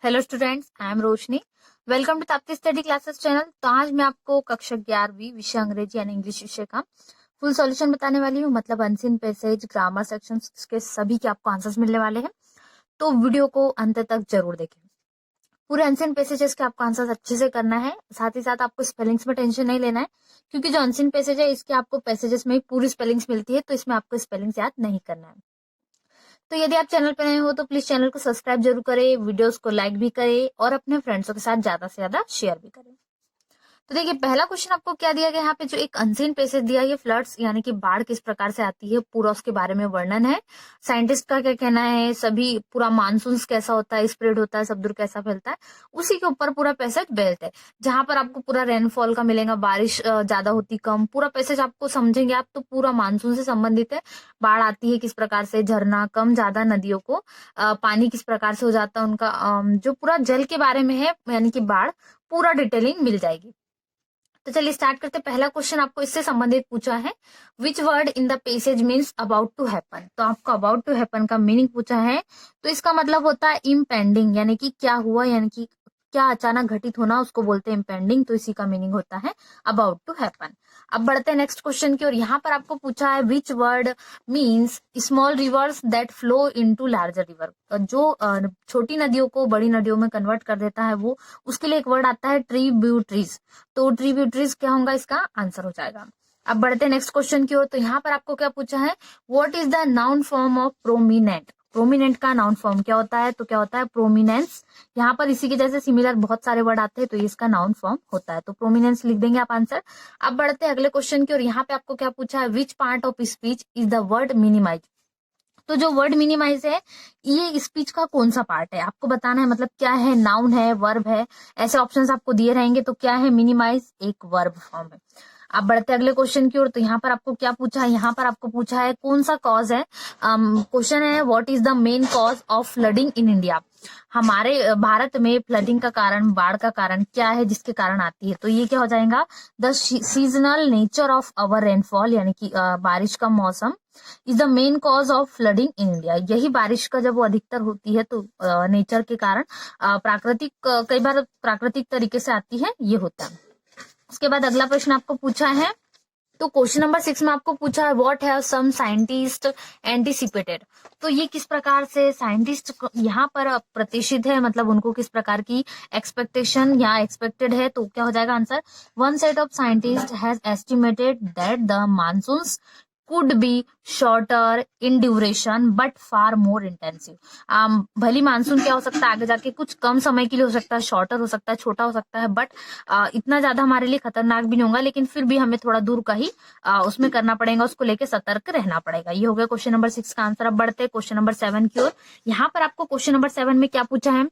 Hello students, I am Roshni. Welcome to Tapti study classes channel. तो आज मैं आपको कक्षा 11वीं विषय अंग्रेजी यानी इंग्लिश विषय का फुल सॉल्यूशन बताने वाली हूँ। मतलब अनसीन पैसेज, ग्रामर सेक्शंस के सभी के आपको आंसर्स मिलने वाले हैं। तो वीडियो को अंत तक जरूर देखें। पूरे अनसीन पैसेजेस के आपको आंसर्स अच्छे से करना है। साथ ही साथ आपको स्पेलिंग्स में टेंशन नहीं लेना है, क्योंकि जो अनसीन पैसेज है इसके आपको पैसेजेस में ही पूरी स्पेलिंग्स मिलती है, तो इसमें आपको स्पेलिंग्स याद नहीं करना है। तो यदि आप चैनल पर नए हो तो प्लीज चैनल को सब्सक्राइब जरूर करें, वीडियोस को लाइक भी करें और अपने फ्रेंड्सों के साथ ज्यादा से ज्यादा शेयर भी करें। तो देखिए, पहला क्वेश्चन आपको क्या दिया गया, यहाँ पे जो एक अनसीन पैसेज दिया है, फ्लड्स यानी कि बाढ़ किस प्रकार से आती है, पूरा उसके बारे में वर्णन है। साइंटिस्ट का क्या कहना है, सभी पूरा मानसून कैसा होता है, स्प्रेड होता है, सब दूर कैसा फैलता है, उसी के ऊपर पूरा पैसेज बेस्ड है। जहां पर आपको पूरा रेनफॉल का मिलेगा, बारिश ज्यादा होती कम, पूरा पैसेज आपको समझेंगे आप तो पूरा मानसून से संबंधित है। बाढ़ आती है किस प्रकार से, झरना कम ज्यादा, नदियों को पानी किस प्रकार से हो जाता है, उनका जो पूरा जल के बारे में है यानी कि बाढ़, पूरा डिटेलिंग मिल जाएगी। तो चलिए स्टार्ट करते। पहला क्वेश्चन आपको इससे संबंधित पूछा है, which word in the passage means about to happen. तो आपको अबाउट टू हैपन का मीनिंग पूछा है, तो इसका मतलब होता है इम्पेंडिंग, यानी कि क्या हुआ, यानी कि क्या अचानक घटित होना, उसको बोलते हैं इम्पेंडिंग। तो इसी का मीनिंग होता है अबाउट टू हैपन। अब बढ़ते हैं नेक्स्ट क्वेश्चन की और यहाँ पर आपको पूछा है, which word means small reverse that flow into larger river. जो छोटी नदियों को बड़ी नदियों में कन्वर्ट कर देता है, वो उसके लिए एक वर्ड आता है ट्रिब्यूटरीज। तो ट्रिब्यूटरीज क्या होगा, इसका आंसर हो जाएगा। अब बढ़ते हैं नेक्स्ट क्वेश्चन की ओर। तो यहाँ पर आपको क्या पूछा है, what is the noun form of prominent. Prominent का नाउन फॉर्म क्या होता है, तो क्या होता है प्रोमिनेंस। यहाँ पर इसी के जैसे सिमिलर बहुत सारे वर्ड आते हैं, तो इसका नाउन फॉर्म होता है, तो प्रोमिनेंस लिख देंगे आप आंसर। अब बढ़ते हैं अगले क्वेश्चन की ओर। यहाँ पे आपको क्या पूछा है, which part of speech is the word minimize. तो जो वर्ड मिनिमाइज है, ये स्पीच का कौन सा पार्ट है, आपको बताना है। मतलब क्या है, नाउन है, वर्ब है, ऐसे ऑप्शंस आपको दिए रहेंगे। तो क्या है, मिनिमाइज एक वर्ब फॉर्म है। आप बढ़ते अगले क्वेश्चन की ओर। तो यहाँ पर आपको क्या पूछा है, यहाँ पर आपको पूछा है कौन सा कॉज है। क्वेश्चन है, what is the main cause of flooding in India. हमारे भारत में फ्लडिंग का कारण, बाढ़ का कारण क्या है, जिसके कारण आती है। तो ये क्या हो जाएगा, the seasonal nature of our rainfall, यानी कि बारिश का मौसम is the main cause of flooding in India. यही बारिश का जब वो अधिकतर होती है, तो नेचर के कारण, प्राकृतिक कई बार प्राकृतिक तरीके से आती है, ये होता है। उसके बाद अगला प्रश्न आपको पूछा है, तो क्वेश्चन नंबर 6 में आपको पूछा है, what have some scientist anticipated. तो ये किस प्रकार से साइंटिस्ट यहाँ पर प्रत्याशित है, मतलब उनको किस प्रकार की एक्सपेक्टेशन या एक्सपेक्टेड है। तो क्या हो जाएगा answer, one set of scientist has estimated that the monsoons could be shorter in duration but far more intensive. भली मानसून क्या हो सकता है, आगे जाके कुछ कम समय के लिए हो सकता है, शॉर्टर हो सकता है, छोटा हो सकता है, बट इतना ज्यादा हमारे लिए खतरनाक भी नहीं होगा, लेकिन फिर भी हमें थोड़ा दूर का ही उसमें करना पड़ेगा, उसको लेके सतर्क रहना पड़ेगा। ये हो गया क्वेश्चन नंबर 6 का आंसर। अब बढ़ते हैं क्वेश्चन नंबर 7 की ओर। यहाँ पर आपको क्वेश्चन नंबर 7 में क्या पूछा है,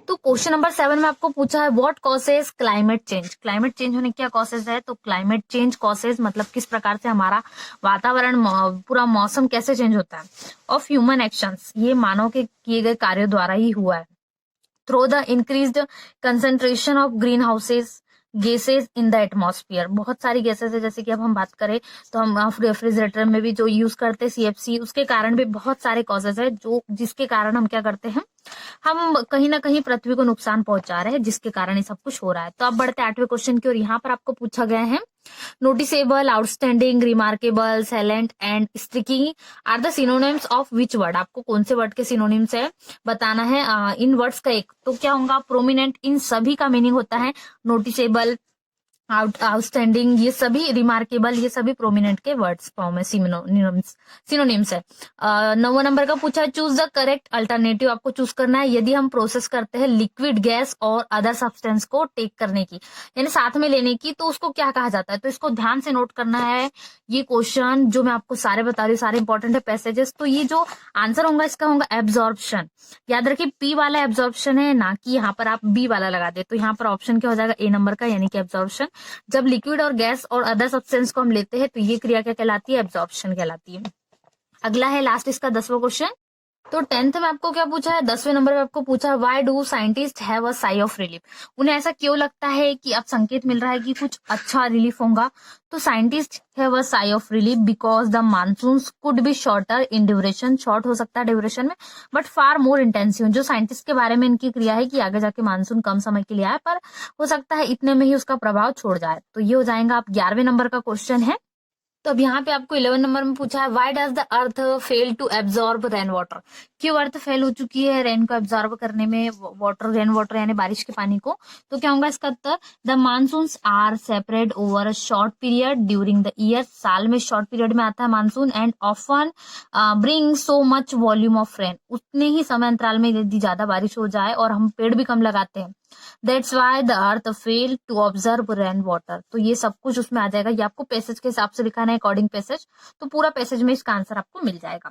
तो क्वेश्चन नंबर 7 में आपको पूछा है, what causes climate change. Climate change होने क्या कॉसेज है, तो क्लाइमेट चेंज कॉसेज मतलब किस प्रकार से हमारा वातावरण, पूरा मौसम कैसे चेंज होता है, ऑफ ह्यूमन एक्शंस, ये मानव के किए गए कार्यों द्वारा ही हुआ है। Through the increased concentration of green houses gases in the atmosphere. बहुत सारी गैसेज है, जैसे कि अब हम बात करें तो हम रेफ्रिजरेटर में भी जो यूज करते हैं सीएफसी, उसके कारण भी बहुत सारे कॉजेज है, जो जिसके कारण हम क्या करते हैं, हम कहीं ना कहीं पृथ्वी को नुकसान पहुंचा रहे हैं, जिसके कारण ये सब कुछ हो रहा है। तो अब बढ़ते 8वें क्वेश्चन की ओर। यहाँ पर आपको पूछा गया है, noticeable, outstanding, remarkable, salient and striking are the synonyms of which word. आपको कौन से वर्ड के सिनोनिम्स है बताना है। इन वर्ड्स का एक तो क्या होगा, प्रोमिनेंट। इन सभी का मीनिंग होता है नोटिसेबल, आउटस्टैंडिंग, ये सभी, रिमार्केबल, ये सभी प्रोमिनेंट के वर्ड्स फॉर्म है, सिनोनिम्स है। 9वां नंबर का पूछा है, चूज द करेक्ट अल्टरनेटिव। आपको चूज करना है, यदि हम प्रोसेस करते हैं लिक्विड, गैस और अदर सब्सटेंस को टेक करने की, यानी साथ में लेने की, तो उसको क्या कहा जाता है। तो इसको ध्यान से नोट करना है। ये क्वेश्चन जो मैं आपको सारे बता रही हूँ, सारे इंपॉर्टेंट है पैसेजेस। तो ये जो आंसर होगा इसका होगा एब्जॉर्प्शन। याद रखिए, पी वाला एब्जॉर्प्शन है, ना कि यहाँ पर आप बी वाला लगा दे। तो यहाँ पर ऑप्शन क्या हो जाएगा, ए नंबर का, यानी कि एब्जॉर्प्शन। जब लिक्विड और गैस और अदर सब्सटेंस को हम लेते हैं, तो ये क्रिया क्या कहलाती है, एब्जॉर्प्शन कहलाती है। अगला है लास्ट इसका 10वां क्वेश्चन। तो 10th में आपको क्या पूछा है, 10वें नंबर पे आपको पूछा है why do scientist have a sigh of relief. उन्हें ऐसा क्यों लगता है कि अब संकेत मिल रहा है कि कुछ अच्छा रिलीफ होगा। तो scientist have a sigh of relief because the monsoons could be shorter in duration, short हो सकता है ड्यूरेशन में, बट फार मोर इंटेंसिव। जो साइंटिस्ट के बारे में इनकी क्रिया है कि आगे जाके मानसून कम समय के लिए आए, पर हो सकता है इतने में ही उसका प्रभाव छोड़ जाए। तो ये हो जाएगा आप 11वें नंबर का क्वेश्चन है। तो अब यहाँ पे आपको 11 नंबर में पूछा है why does the earth fail to absorb rain water. क्यों अर्थ फेल हो चुकी है रेन को एब्जॉर्ब करने में, वाटर, रेन वाटर यानी बारिश के पानी को। तो क्या होगा इसका उत्तर, the monsoons are separate over a short period during the year. साल में शॉर्ट पीरियड में आता है monsoon, and often bring so much volume of rain. उतने ही समय अंतराल में यदि ज्यादा बारिश हो जाए, और हम पेड़ भी कम लगाते हैं, that's why the earth fail to observe rain water. तो ये सब कुछ उसमें आ जाएगा। ये आपको पैसेज के हिसाब से लिखाना है, अकॉर्डिंग पैसेज। तो पूरा पैसेज में इसका आंसर आपको मिल जाएगा,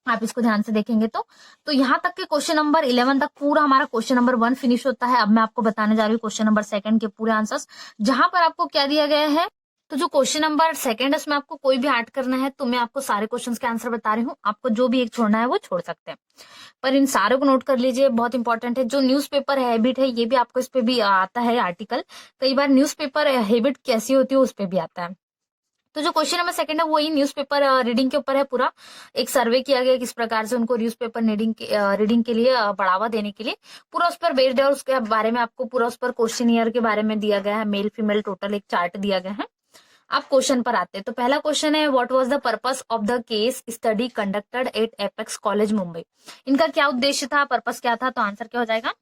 आप इसको ध्यान से देखेंगे तो यहाँ तक के क्वेश्चन नंबर 11 तक पूरा हमारा क्वेश्चन नंबर 1 फिनिश होता है। अब मैं आपको बताने जा रही हूँ क्वेश्चन नंबर 2 के पूरे आंसर्स, जहां पर आपको क्या दिया गया है। तो जो क्वेश्चन नंबर 2 है उसमें आपको कोई भी ऐड करना है, तो मैं आपको सारे क्वेश्चंस के आंसर बता रही हूँ। आपको जो भी एक छोड़ना है वो छोड़ सकते हैं, पर इन सारे को नोट कर लीजिए, बहुत इंपॉर्टेंट है। जो न्यूज़पेपर हैबिट है, ये भी आपको इस पे भी आता है आर्टिकल। कई बार न्यूज़पेपर हैबिट कैसी होती है उस पे भी आता है। तो जो क्वेश्चन नंबर 2 है वही न्यूज़पेपर रीडिंग के ऊपर है पूरा। एक सर्वे किया गया किस प्रकार से उनको न्यूज़पेपर रीडिंग के लिए बढ़ावा देने के लिए पूरा उस पर बेस्ड है, और उसके बारे में आपको पूरा उस पर क्वेश्चनियर के बारे में दिया गया है, मेल फीमेल टोटल एक चार्ट दिया गया है। अब क्वेश्चन पर आते हैं। तो पहला क्वेश्चन है what was the purpose of the case study conducted at apex college Mumbai. इनका क्या उद्देश्य था, पर्पस क्या था। तो आंसर क्या हो जाएगा,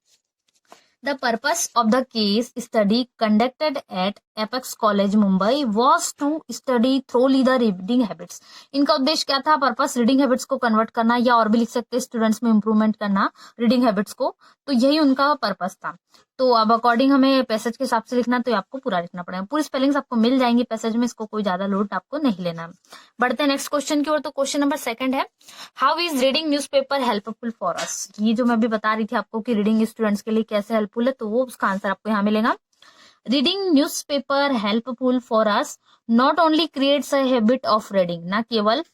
the purpose of the case study conducted at apex college Mumbai was to study thoroughly the reading habits. इनका उद्देश्य क्या था, पर्पस रीडिंग हैबिट्स को कन्वर्ट करना, या और भी लिख सकते हैं स्टूडेंट्स में इंप्रूवमेंट करना रीडिंग हैबिट्स को। तो यही उनका पर्पस था। तो अब अकॉर्डिंग हमें पैसेज के हिसाब से लिखना, तो आपको पूरा लिखना पड़ेगा। पूरी स्पेलिंग्स आपको मिल जाएंगी पैसेज में, इसको कोई ज्यादा लोड आपको नहीं लेना। बढ़ते हैं नेक्स्ट क्वेश्चन की ओर। तो क्वेश्चन नंबर 2 है how is reading newspaper helpful for अस। ये जो मैं अभी बता रही थी आपको कि रीडिंग स्टूडेंट्स के लिए कैसे हेल्पफुल है, तो वो उसका आंसर आपको यहाँ मिलेगा। Reading newspaper helpful for us not only creates a habit of reading, ना केवल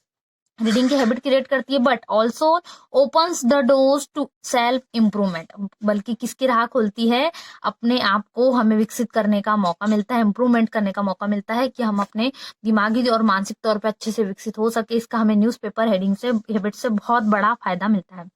रीडिंग की हैबिट क्रिएट करती है, but also opens the doors to self improvement, बल्कि किसकी राह खोलती है, अपने आप को हमें विकसित करने का मौका मिलता है, इम्प्रूवमेंट करने का मौका मिलता है, कि हम अपने दिमागी और मानसिक तौर पे अच्छे से विकसित हो सके। इसका हमें न्यूज़पेपर हेडिंग से हैबिट से बहुत बड़ा फायदा मिलता है।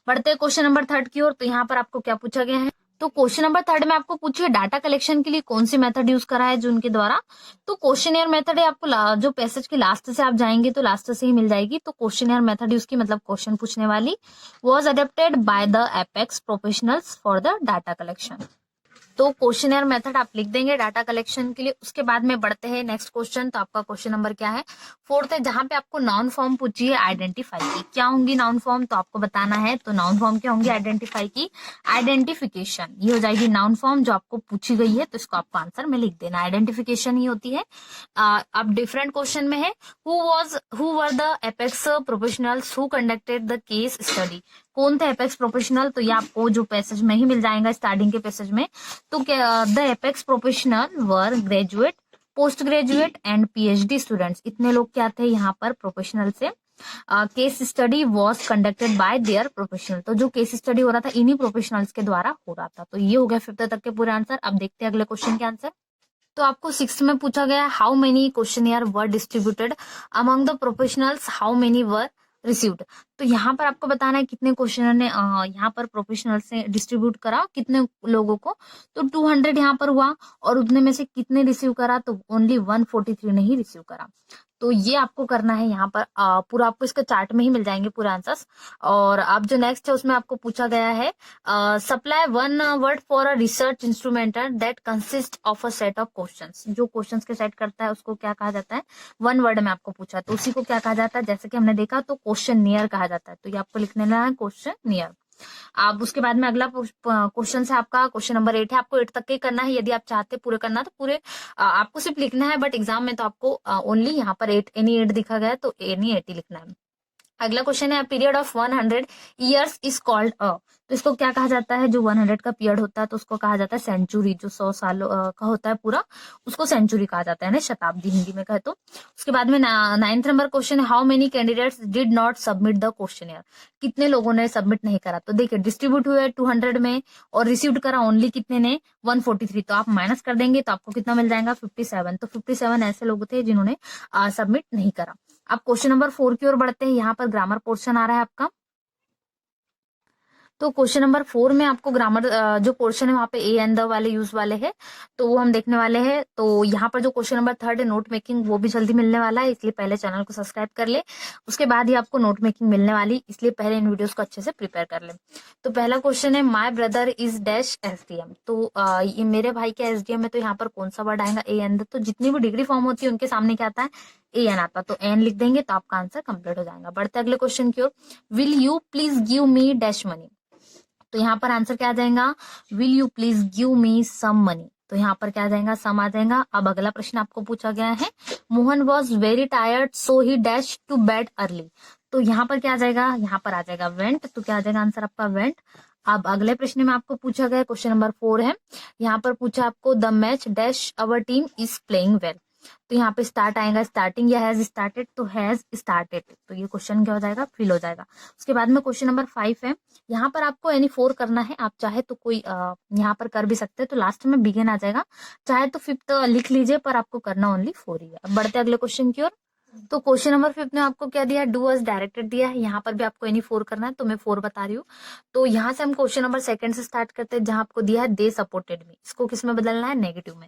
बढ़ते हैं क्वेश्चन नंबर 3 की ओर। तो यहाँ पर आपको क्या पूछा गया है, तो क्वेश्चन नंबर 3 में आपको पूछिए डाटा कलेक्शन के लिए कौन सी मेथड यूज करा है जो उनके द्वारा। तो क्वेश्चनर मेथड है आपको जो पैसेज के लास्ट से आप जाएंगे तो लास्ट से ही मिल जाएगी। तो क्वेश्चनर मेथड यूज की, मतलब क्वेश्चन पूछने वाली, was adapted by the apex professionals for the data collection. तो क्वेश्चनर मेथड आप लिख देंगे डाटा कलेक्शन के लिए। उसके बाद में बढ़ते हैं नेक्स्ट क्वेश्चन। तो आपका क्वेश्चन नंबर क्या है, 4 है, जहां पे आपको नाउन फॉर्म पूछी है आइडेंटिफाई की। क्या होंगी नाउन फॉर्म, तो आपको बताना है। तो नाउन फॉर्म क्या होंगी, आइडेंटिफाई की आइडेंटिफिकेशन, ये हो जाएगी नाउन फॉर्म जो आपको पूछी गई है। तो इसको आपको आंसर में लिख देना, आइडेंटिफिकेशन ही होती है। अब डिफरेंट क्वेश्चन में है who were the apex professionals who conducted the case study. कौन थे एपेक्स प्रोफेशनल, तो ये आपको जो पैसेज में ही मिल जाएगा, स्टार्टिंग के पैसेज में। तो the apex professional were graduate, post graduate and PhD students. इतने लोग क्या थे यहाँ पर प्रोफेशनल से। Case study was conducted by their professional, तो जो केस स्टडी हो रहा था इन्हीं प्रोफेशनल्स के द्वारा हो रहा था। तो ये हो गया 5th तक के पूरे आंसर। अब देखते हैं अगले क्वेश्चन के आंसर। तो आपको 6th में पूछा गया how many questionnaire were distributed among the professionals, how many were received. तो यहाँ पर आपको बताना है कितने क्वेश्चनर ने यहाँ पर प्रोफेशनल से डिस्ट्रीब्यूट करा, कितने लोगों को। तो 200 यहाँ पर हुआ, और उतने में से कितने रिसीव करा, तो ओनली 143 ने ही रिसीव करा। तो ये आपको करना है यहाँ पर। पूरा आपको इसका चार्ट में ही मिल जाएंगे पूरे आंसर्स। और अब जो नेक्स्ट है उसमें आपको पूछा गया है supply one word for a research instrumental that consist of a set of questions. जो क्वेश्चंस के सेट करता है उसको क्या कहा जाता है, 1 वर्ड में आपको पूछा, तो उसी को क्या कहा जाता है, जैसे कि हमने देखा तो क्वेश्चन नियर कहा जाता है। तो ये आपको लिखने है क्वेश्चन नियर। अब उसके बाद में अगला क्वेश्चन है आपका क्वेश्चन नंबर 8 है। आपको 8 तक के करना है, यदि आप चाहते हैं पूरे करना तो पूरे आपको सिर्फ लिखना है, बट एग्जाम में तो आपको ओनली यहाँ पर 8 एनी 8 दिखा गया है, तो एनी 8 ही लिखना है। अगला क्वेश्चन है period of 100 years is called a. तो इसको क्या कहा जाता है, जो 100 का पीरियड होता है तो उसको कहा जाता है सेंचुरी, जो 100 सालों का होता है पूरा, उसको सेंचुरी कहा जाता है, यानी शताब्दी हिंदी में कहे तो। उसके बाद में 9th नंबर क्वेश्चन है, how many candidates did not submit the question, कितने लोगों ने सबमिट नहीं करा। तो देखिए डिस्ट्रीब्यूट हुए 200 में और रिसीव्ड करा ओनली कितने ने, 143। तो आप माइनस कर देंगे तो आपको कितना मिल जाएगा, 57। तो 57 ऐसे लोग थे जिन्होंने सबमिट नहीं करा। अब क्वेश्चन नंबर 4 की ओर बढ़ते हैं। यहाँ पर ग्रामर पोर्शन आ रहा है आपका। तो क्वेश्चन नंबर 4 में आपको ग्रामर जो पोर्शन है वहां पे ए एंड द वाले यूज वाले हैं, तो वो हम देखने वाले हैं। तो यहाँ पर जो क्वेश्चन नंबर 3 है नोट मेकिंग, वो भी जल्दी मिलने वाला है, इसलिए पहले चैनल को सब्सक्राइब कर ले, उसके बाद ही आपको नोट मेकिंग मिलने वाली, इसलिए पहले इन वीडियोस को अच्छे से प्रिपेयर कर ले। तो पहला क्वेश्चन है, my brother is dash SDM. तो ये मेरे भाई का एसडीएम है, तो यहाँ पर कौन सा वर्ड आएगा, ए एंड द। तो जितनी भी डिग्री फॉर्म होती है उनके सामने क्या आता है, ए एन आता, तो एन लिख देंगे तो आपका आंसर कंप्लीट हो जाएगा। बढ़ते अगले क्वेश्चन की ओर, will you please give me dash money. तो यहाँ पर आंसर क्या आ जाएगा, will you please give me some money. तो यहाँ पर क्या आ जाएगा, सम आ जाएगा। अब अगला प्रश्न आपको पूछा गया है, Mohan was very tired so he dash to bed early. तो यहाँ पर क्या आ जाएगा, यहाँ पर आ जाएगा वेंट। तो क्या आ जाएगा आंसर आपका, वेंट। अब अगले प्रश्न में आपको पूछा गया, क्वेश्चन नंबर 4 है। यहाँ पर पूछा आपको, the match dash our team is playing well. तो यहाँ पे स्टार्ट आएगा, स्टार्टिंग या हैज स्टार्टेड, तो हैज स्टार्टेड। तो ये क्वेश्चन क्या हो जाएगा, फिल हो जाएगा। उसके बाद में क्वेश्चन नंबर 5 है। यहाँ पर आपको एनी 4 करना है, आप चाहे तो कोई यहाँ पर कर भी सकते हैं, तो लास्ट में बिगिन आ जाएगा, चाहे तो 5th लिख लीजिए, पर आपको करना ओनली 4 ही है। अब बढ़ते अगले क्वेश्चन की ओर। तो क्वेश्चन नंबर 5 में आपको क्या दिया है, डू अस डायरेक्टेड दिया है। यहाँ पर भी आपको एनी 4 करना है, तो मैं 4 बता रही हूँ। तो यहाँ से हम क्वेश्चन नंबर 2 से स्टार्ट करते हैं, जहां आपको दिया है दे सपोर्टेड मी, इसको किस में बदलना है, नेगेटिव में।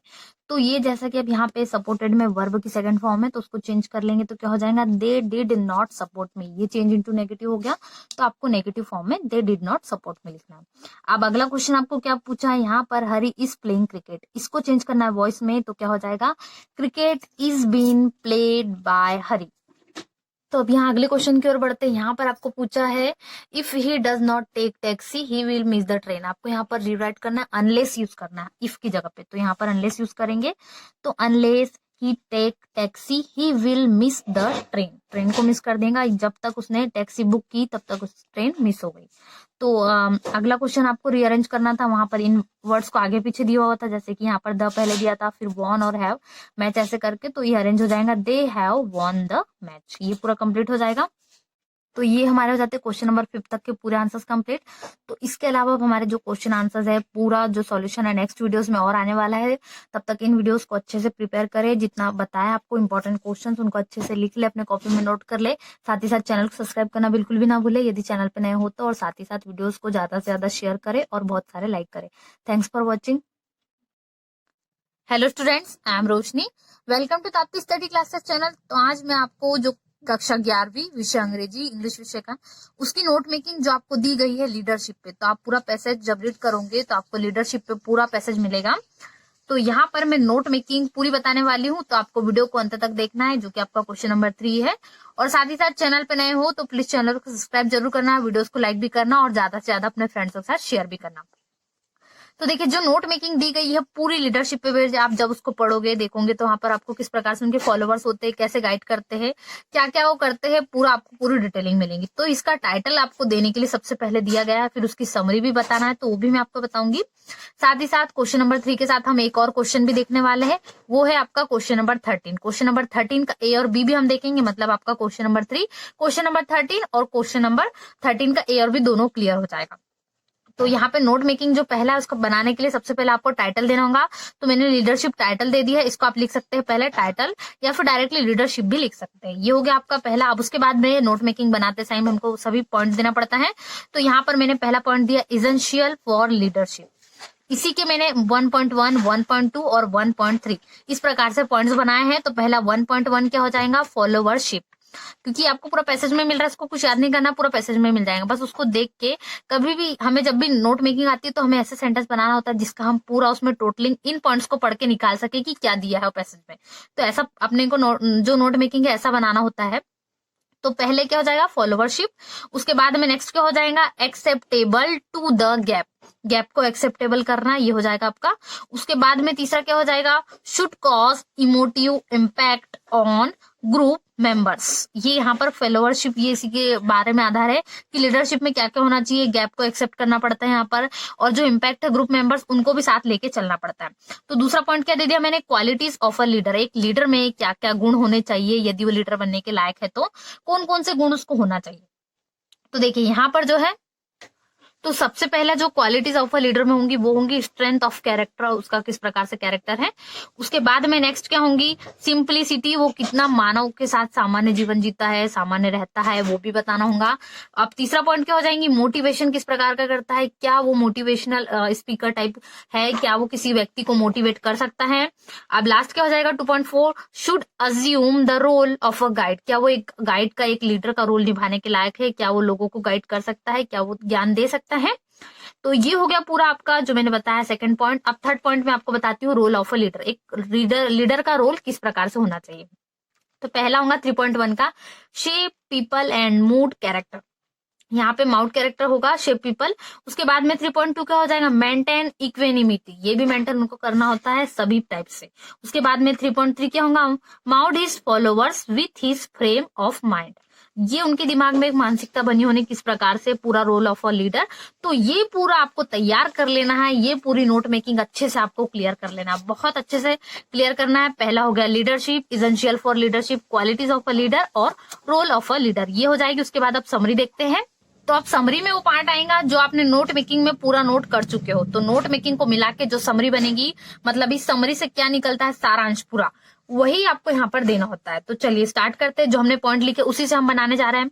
तो ये जैसा कि अब यहाँ पे सपोर्टेड में वर्ब की सेकंड फॉर्म है, तो उसको चेंज कर लेंगे तो क्या हो जाएगा, they did not support me. ये चेंज इनटू नेगेटिव हो गया, तो आपको नेगेटिव फॉर्म में they did not support me लिखना है। अब अगला क्वेश्चन आपको क्या पूछा है, यहाँ पर हरी इज प्लेइंग क्रिकेट, इसको चेंज करना है वॉइस में, तो क्या हो जाएगा, cricket is been played by Hari. तो अब यहाँ अगले क्वेश्चन की ओर बढ़ते हैं। यहाँ पर आपको पूछा है, if he does not take taxi he will miss the train. आपको यहाँ पर रिराइट करना है, अनलेस यूज करना है इफ की जगह पे, तो यहाँ पर अनलेस यूज करेंगे। तो unless he take taxi he will miss the train, train को मिस कर देगा, जब तक उसने टैक्सी बुक की तब तक उस ट्रेन मिस हो गई। तो अगला क्वेश्चन आपको रीअरेंज करना था, वहां पर इन वर्ड्स को आगे पीछे दिया हुआ था, जैसे कि यहाँ पर द पहले दिया था, फिर वॉन और हैव मैच ऐसे करके, तो ये अरेंज हो जाएगा, they have won the match. ये पूरा कंप्लीट हो जाएगा। तो ये हमारे हो जाते हैं क्वेश्चन नंबर 5 तक के पूरे आंसर्स कंप्लीट। तो इसके अलावा हमारे जो क्वेश्चन आंसर्स है, पूरा जो सॉल्यूशन है नेक्स्ट वीडियोस में और आने वाला है। तब तक इन वीडियोस को अच्छे से प्रिपेयर करें, जितना बताया आपको इंपॉर्टेंट क्वेश्चंस उनको अच्छे से लिख ले, अपने कॉपी में नोट कर ले। साथ ही साथ चैनल को सब्सक्राइब करना बिल्कुल भी ना भूले यदि चैनल पे नए हो तो, और साथ ही साथ वीडियोज को ज्यादा से ज्यादा शेयर करें और बहुत सारे लाइक करें। Thanks for watching. Hello students, I am Roshni, welcome to Tapti study classes channel. तो आज मैं आपको जो कक्षा 11वीं विषय अंग्रेजी इंग्लिश विषय का, उसकी नोट मेकिंग जो आपको दी गई है लीडरशिप पे, तो आप पूरा पैसेज जब रीड करोगे तो आपको लीडरशिप पे पूरा पैसेज मिलेगा। तो यहाँ पर मैं नोट मेकिंग पूरी बताने वाली हूँ, तो आपको वीडियो को अंत तक देखना है, जो कि आपका क्वेश्चन नंबर 3 है। और साथ ही साथ चैनल पे नए हो तो प्लीज चैनल को सब्सक्राइब जरूर करना, वीडियोस को लाइक भी करना और ज्यादा से ज्यादा अपने फ्रेंड्स के साथ शेयर भी करना। तो देखिए, जो नोट मेकिंग दी गई है पूरी लीडरशिप पे, आप जब उसको पढ़ोगे देखोगे तो वहां पर आपको किस प्रकार से उनके फॉलोवर्स होते हैं, कैसे गाइड करते हैं, क्या क्या वो करते हैं, पूरा आपको पूरी डिटेलिंग मिलेगी। तो इसका टाइटल आपको देने के लिए सबसे पहले दिया गया है, फिर उसकी समरी भी बताना है, तो वो भी मैं आपको बताऊंगी। साथ ही साथ क्वेश्चन नंबर 3 के साथ हम एक और क्वेश्चन भी देखने वाले हैं, वो है आपका क्वेश्चन नंबर 13। क्वेश्चन नंबर 13 का ए और बी भी हम देखेंगे, मतलब आपका क्वेश्चन नंबर 3, क्वेश्चन नंबर 13 और क्वेश्चन नंबर 13 का ए और बी दोनों क्लियर हो जाएगा। तो यहाँ पे नोट मेकिंग जो पहला है उसको बनाने के लिए सबसे पहले आपको टाइटल देना होगा। तो मैंने लीडरशिप टाइटल दे दिया है, इसको आप लिख सकते हैं पहले टाइटल, या फिर डायरेक्टली लीडरशिप भी लिख सकते हैं। ये हो गया आपका पहला। अब उसके बाद में नोट मेकिंग बनाते टाइम हमको सभी पॉइंट देना पड़ता है। तो यहाँ पर मैंने पहला पॉइंट दिया, एसेंशियल फॉर लीडरशिप। इसी के मैंने 1.1, 1.2 और 1.3 इस प्रकार से पॉइंट्स बनाए हैं। तो पहला 1.1 क्या हो जाएगा, फॉलोवरशिप, क्योंकि आपको पूरा पैसेज में मिल रहा है, इसको कुछ याद नहीं करना, पूरा पैसेज में मिल जाएगा। बस उसको देख के कभी भी हमें जब भी नोट मेकिंग आती है तो हमें ऐसे सेंटेंस बनाना होता है जिसका हम पूरा उसमें टोटलिंग इन पॉइंट्स को पढ़ के निकाल सके कि क्या दिया है पैसेज में। तो ऐसा अपने को जो नोट मेकिंग है ऐसा बनाना होता है। तो पहले क्या हो जाएगा, फॉलोवरशिप। उसके बाद में नेक्स्ट क्या हो जाएगा, acceptable to the gap, gap को एक्सेप्टेबल करना, ये हो जाएगा आपका। उसके बाद में तीसरा क्या हो जाएगा, should cause emotive impact on group members, ये यहाँ पर फेलोवरशिप, ये इसी के बारे में आधार है कि लीडरशिप में क्या क्या होना चाहिए, गैप को एक्सेप्ट करना पड़ता है यहाँ पर, और जो इम्पैक्ट है ग्रुप मेंबर्स उनको भी साथ लेके चलना पड़ता है। तो दूसरा पॉइंट क्या दे दिया मैंने, क्वालिटीज ऑफ अ लीडर, एक लीडर में क्या क्या गुण होने चाहिए, यदि वो लीडर बनने के लायक है तो कौन कौन से गुण उसको होना चाहिए। तो देखिए यहाँ पर जो है, तो सबसे पहला जो क्वालिटीज ऑफ अ लीडर में होंगी वो होंगी स्ट्रेंथ ऑफ कैरेक्टर, उसका किस प्रकार से कैरेक्टर है। उसके बाद में नेक्स्ट क्या होंगी, सिंपलिसिटी, वो कितना मानव के साथ सामान्य जीवन जीता है, सामान्य रहता है, वो भी बताना होगा। अब तीसरा पॉइंट क्या हो जाएंगी, मोटिवेशन किस प्रकार का करता है, क्या वो मोटिवेशनल स्पीकर टाइप है, क्या वो किसी व्यक्ति को मोटिवेट कर सकता है। अब लास्ट क्या हो जाएगा 2.4, should assume the role of a guide, क्या वो एक गाइड का, एक लीडर का रोल निभाने के लायक है, क्या वो लोगों को गाइड कर सकता है, क्या वो ज्ञान दे सकता है। तो ये हो गया पूरा आपका जो मैंने बताया सेकंड पॉइंट। अब थर्ड पॉइंट में आपको बताती हूँ रोल ऑफ अ लीडर, एक लीडर का रोल किस प्रकार से होना चाहिए। तो पहला होगा 3.1 का, shape people and mood character, यहाँ पे माउट कैरेक्टर होगा, शेप पीपल। उसके बाद में 3.2 क्या हो जाएगा, मेंटेन इक्वेनिमिटी, ये भी मेंटेन उनको करना होता है सभी टाइप से। उसके बाद में 3.3 क्या होगा, mouth his followers with his frame of mind, ये उनके दिमाग में एक मानसिकता बनी होने किस प्रकार से, पूरा रोल ऑफ अ लीडर। तो ये पूरा आपको तैयार कर लेना है, ये पूरी नोट मेकिंग अच्छे से आपको क्लियर कर लेना है, बहुत अच्छे से क्लियर करना है। पहला हो गया leadership, essential for leadership, qualities of a leader और रोल ऑफ अ लीडर, ये हो जाएगी। उसके बाद अब समरी देखते हैं। तो अब समरी में वो पार्ट आएगा जो आपने नोट मेकिंग में पूरा नोट कर चुके हो, तो नोट मेकिंग को मिला के जो समरी बनेगी, मतलब इस समरी से क्या निकलता है, सारांश पूरा वही आपको यहाँ पर देना होता है। तो चलिए स्टार्ट करते हैं, जो हमने पॉइंट लिखे उसी से हम बनाने जा रहे हैं।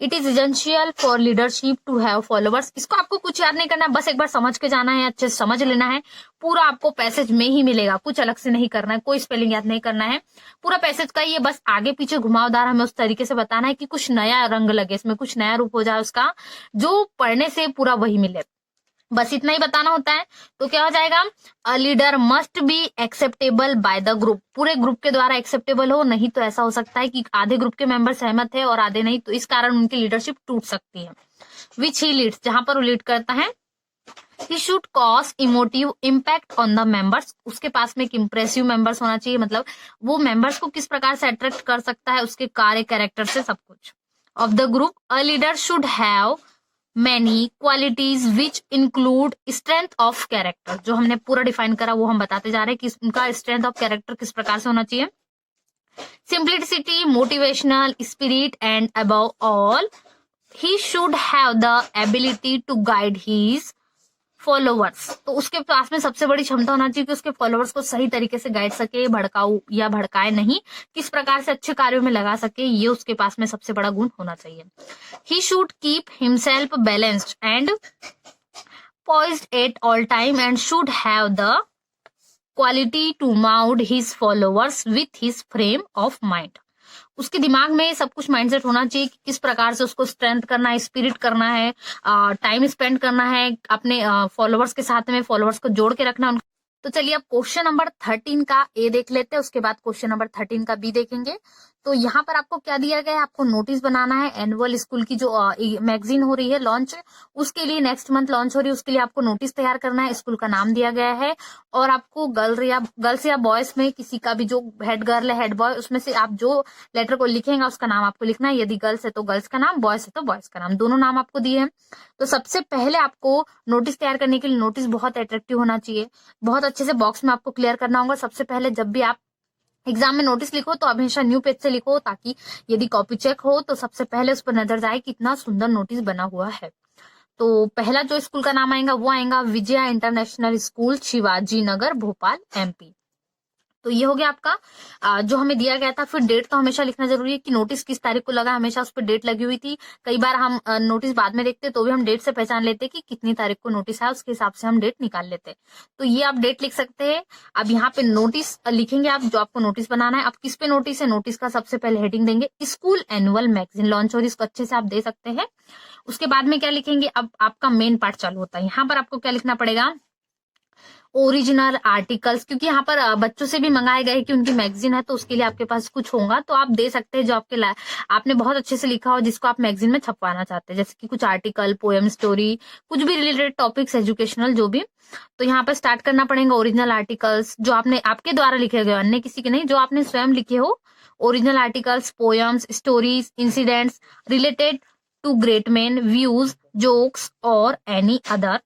It is essential for leadership to have followers, इसको आपको कुछ याद नहीं करना है, बस एक बार समझ के जाना है, अच्छे से समझ लेना है, पूरा आपको पैसेज में ही मिलेगा, कुछ अलग से नहीं करना है, कोई स्पेलिंग याद नहीं करना है, पूरा पैसेज का ये बस आगे पीछे घुमावदार हमें उस तरीके से बताना है कि कुछ नया रंग लगे इसमें, कुछ नया रूप हो जाए उसका, जो पढ़ने से पूरा वही मिले, बस इतना ही बताना होता है। तो क्या हो जाएगा, a leader must be acceptable by the group, पूरे ग्रुप के द्वारा एक्सेप्टेबल हो, नहीं तो ऐसा हो सकता है कि आधे ग्रुप के मेंबर सहमत है और आधे नहीं, तो इस कारण उनकी लीडरशिप टूट सकती है। विच ही लीड्स, जहां पर वो लीड करता है। He should cause emotive impact on the members, उसके पास में एक इम्प्रेसिव मेंबर्स होना चाहिए, मतलब वो मेंबर्स को किस प्रकार से अट्रैक्ट कर सकता है, उसके कार्य कैरेक्टर से सब कुछ। Of the group, a leader should have many qualities which include strength of character, जो हमने पूरा डिफाइन करा वो हम बताते जा रहे हैं कि उनका स्ट्रेंथ ऑफ कैरेक्टर किस प्रकार से होना चाहिए। Simplicity, motivational spirit and above all he should have the ability to guide his followers, तो उसके पास में सबसे बड़ी क्षमता होना चाहिए कि उसके फॉलोवर्स को सही तरीके से गाइड सके, भड़काऊ या भड़काए नहीं, किस प्रकार से अच्छे कार्यों में लगा सके, ये उसके पास में सबसे बड़ा गुण होना चाहिए। He should keep himself balanced and poised at all time and should have the quality to mould his followers with his frame of mind, उसके दिमाग में सब कुछ माइंडसेट होना चाहिए कि किस प्रकार से उसको स्ट्रेंथ करना है, स्पिरिट करना है, टाइम स्पेंड करना है अपने फॉलोवर्स के साथ में, फॉलोवर्स को जोड़ के रखना। तो चलिए अब क्वेश्चन नंबर 13 का ए देख लेते हैं, उसके बाद क्वेश्चन नंबर 13 का बी देखेंगे। तो यहाँ पर आपको क्या दिया गया है, आपको नोटिस बनाना है, एनुअल स्कूल की जो मैगजीन हो रही है लॉन्च, उसके लिए नेक्स्ट मंथ लॉन्च हो रही है, उसके लिए आपको नोटिस तैयार करना है, स्कूल का नाम दिया गया है, और आपको गर्ल्स या बॉयज में किसी का भी जो हेड गर्ल है, हेड बॉय, उसमें से आप जो लेटर को लिखेंगे उसका नाम आपको लिखना है, यदि गर्ल्स है तो गर्ल्स का नाम, बॉयज है तो बॉयज का नाम, दोनों नाम आपको दिए हैं। तो सबसे पहले आपको नोटिस तैयार करने के लिए, नोटिस बहुत अट्रैक्टिव होना चाहिए, बहुत अच्छे से बॉक्स में आपको क्लियर करना होगा। सबसे पहले जब भी आप एग्जाम में नोटिस लिखो तो हमेशा न्यू पेज से लिखो, ताकि यदि कॉपी चेक हो तो सबसे पहले उस पर नजर जाए कितना सुंदर नोटिस बना हुआ है। तो पहला जो स्कूल का नाम आएगा वो आएगा Vijaya international school, Shivaji Nagar, Bhopal, MP. तो ये हो गया आपका जो हमें दिया गया था। फिर डेट तो हमेशा लिखना जरूरी है कि नोटिस किस तारीख को लगा, हमेशा उस पर डेट लगी हुई थी। कई बार हम नोटिस बाद में देखते तो भी हम डेट से पहचान लेते कि कितनी तारीख को नोटिस है, उसके हिसाब से हम डेट निकाल लेते। तो ये आप डेट लिख सकते हैं। अब यहाँ पे नोटिस लिखेंगे आप, जो आपको नोटिस बनाना है। अब किस पे नोटिस है, नोटिस का सबसे पहले हेडिंग देंगे स्कूल एनुअल मैगजीन लॉन्च, और इसको अच्छे से आप दे सकते हैं। उसके बाद में क्या लिखेंगे, अब आपका मेन पार्ट चालू होता है। यहाँ पर आपको क्या लिखना पड़ेगा, ओरिजिनल आर्टिकल्स, क्योंकि यहाँ पर बच्चों से भी मंगाए गए कि उनकी मैगजीन है तो उसके लिए आपके पास कुछ होगा तो आप दे सकते हैं जो आपने बहुत अच्छे से लिखा हो जिसको आप मैगजीन में छपवाना चाहते हैं, जैसे कि कुछ आर्टिकल, पोएम, स्टोरी, कुछ भी रिलेटेड टॉपिक्स, एजुकेशनल जो भी। तो यहाँ पर स्टार्ट करना पड़ेगा ओरिजिनल आर्टिकल्स जो आपने आपके द्वारा लिखे गए, अन्य किसी के नहीं, जो आपने स्वयं लिखे हो। Original articles, poems, stories, incidents related to great man, views, jokes और any other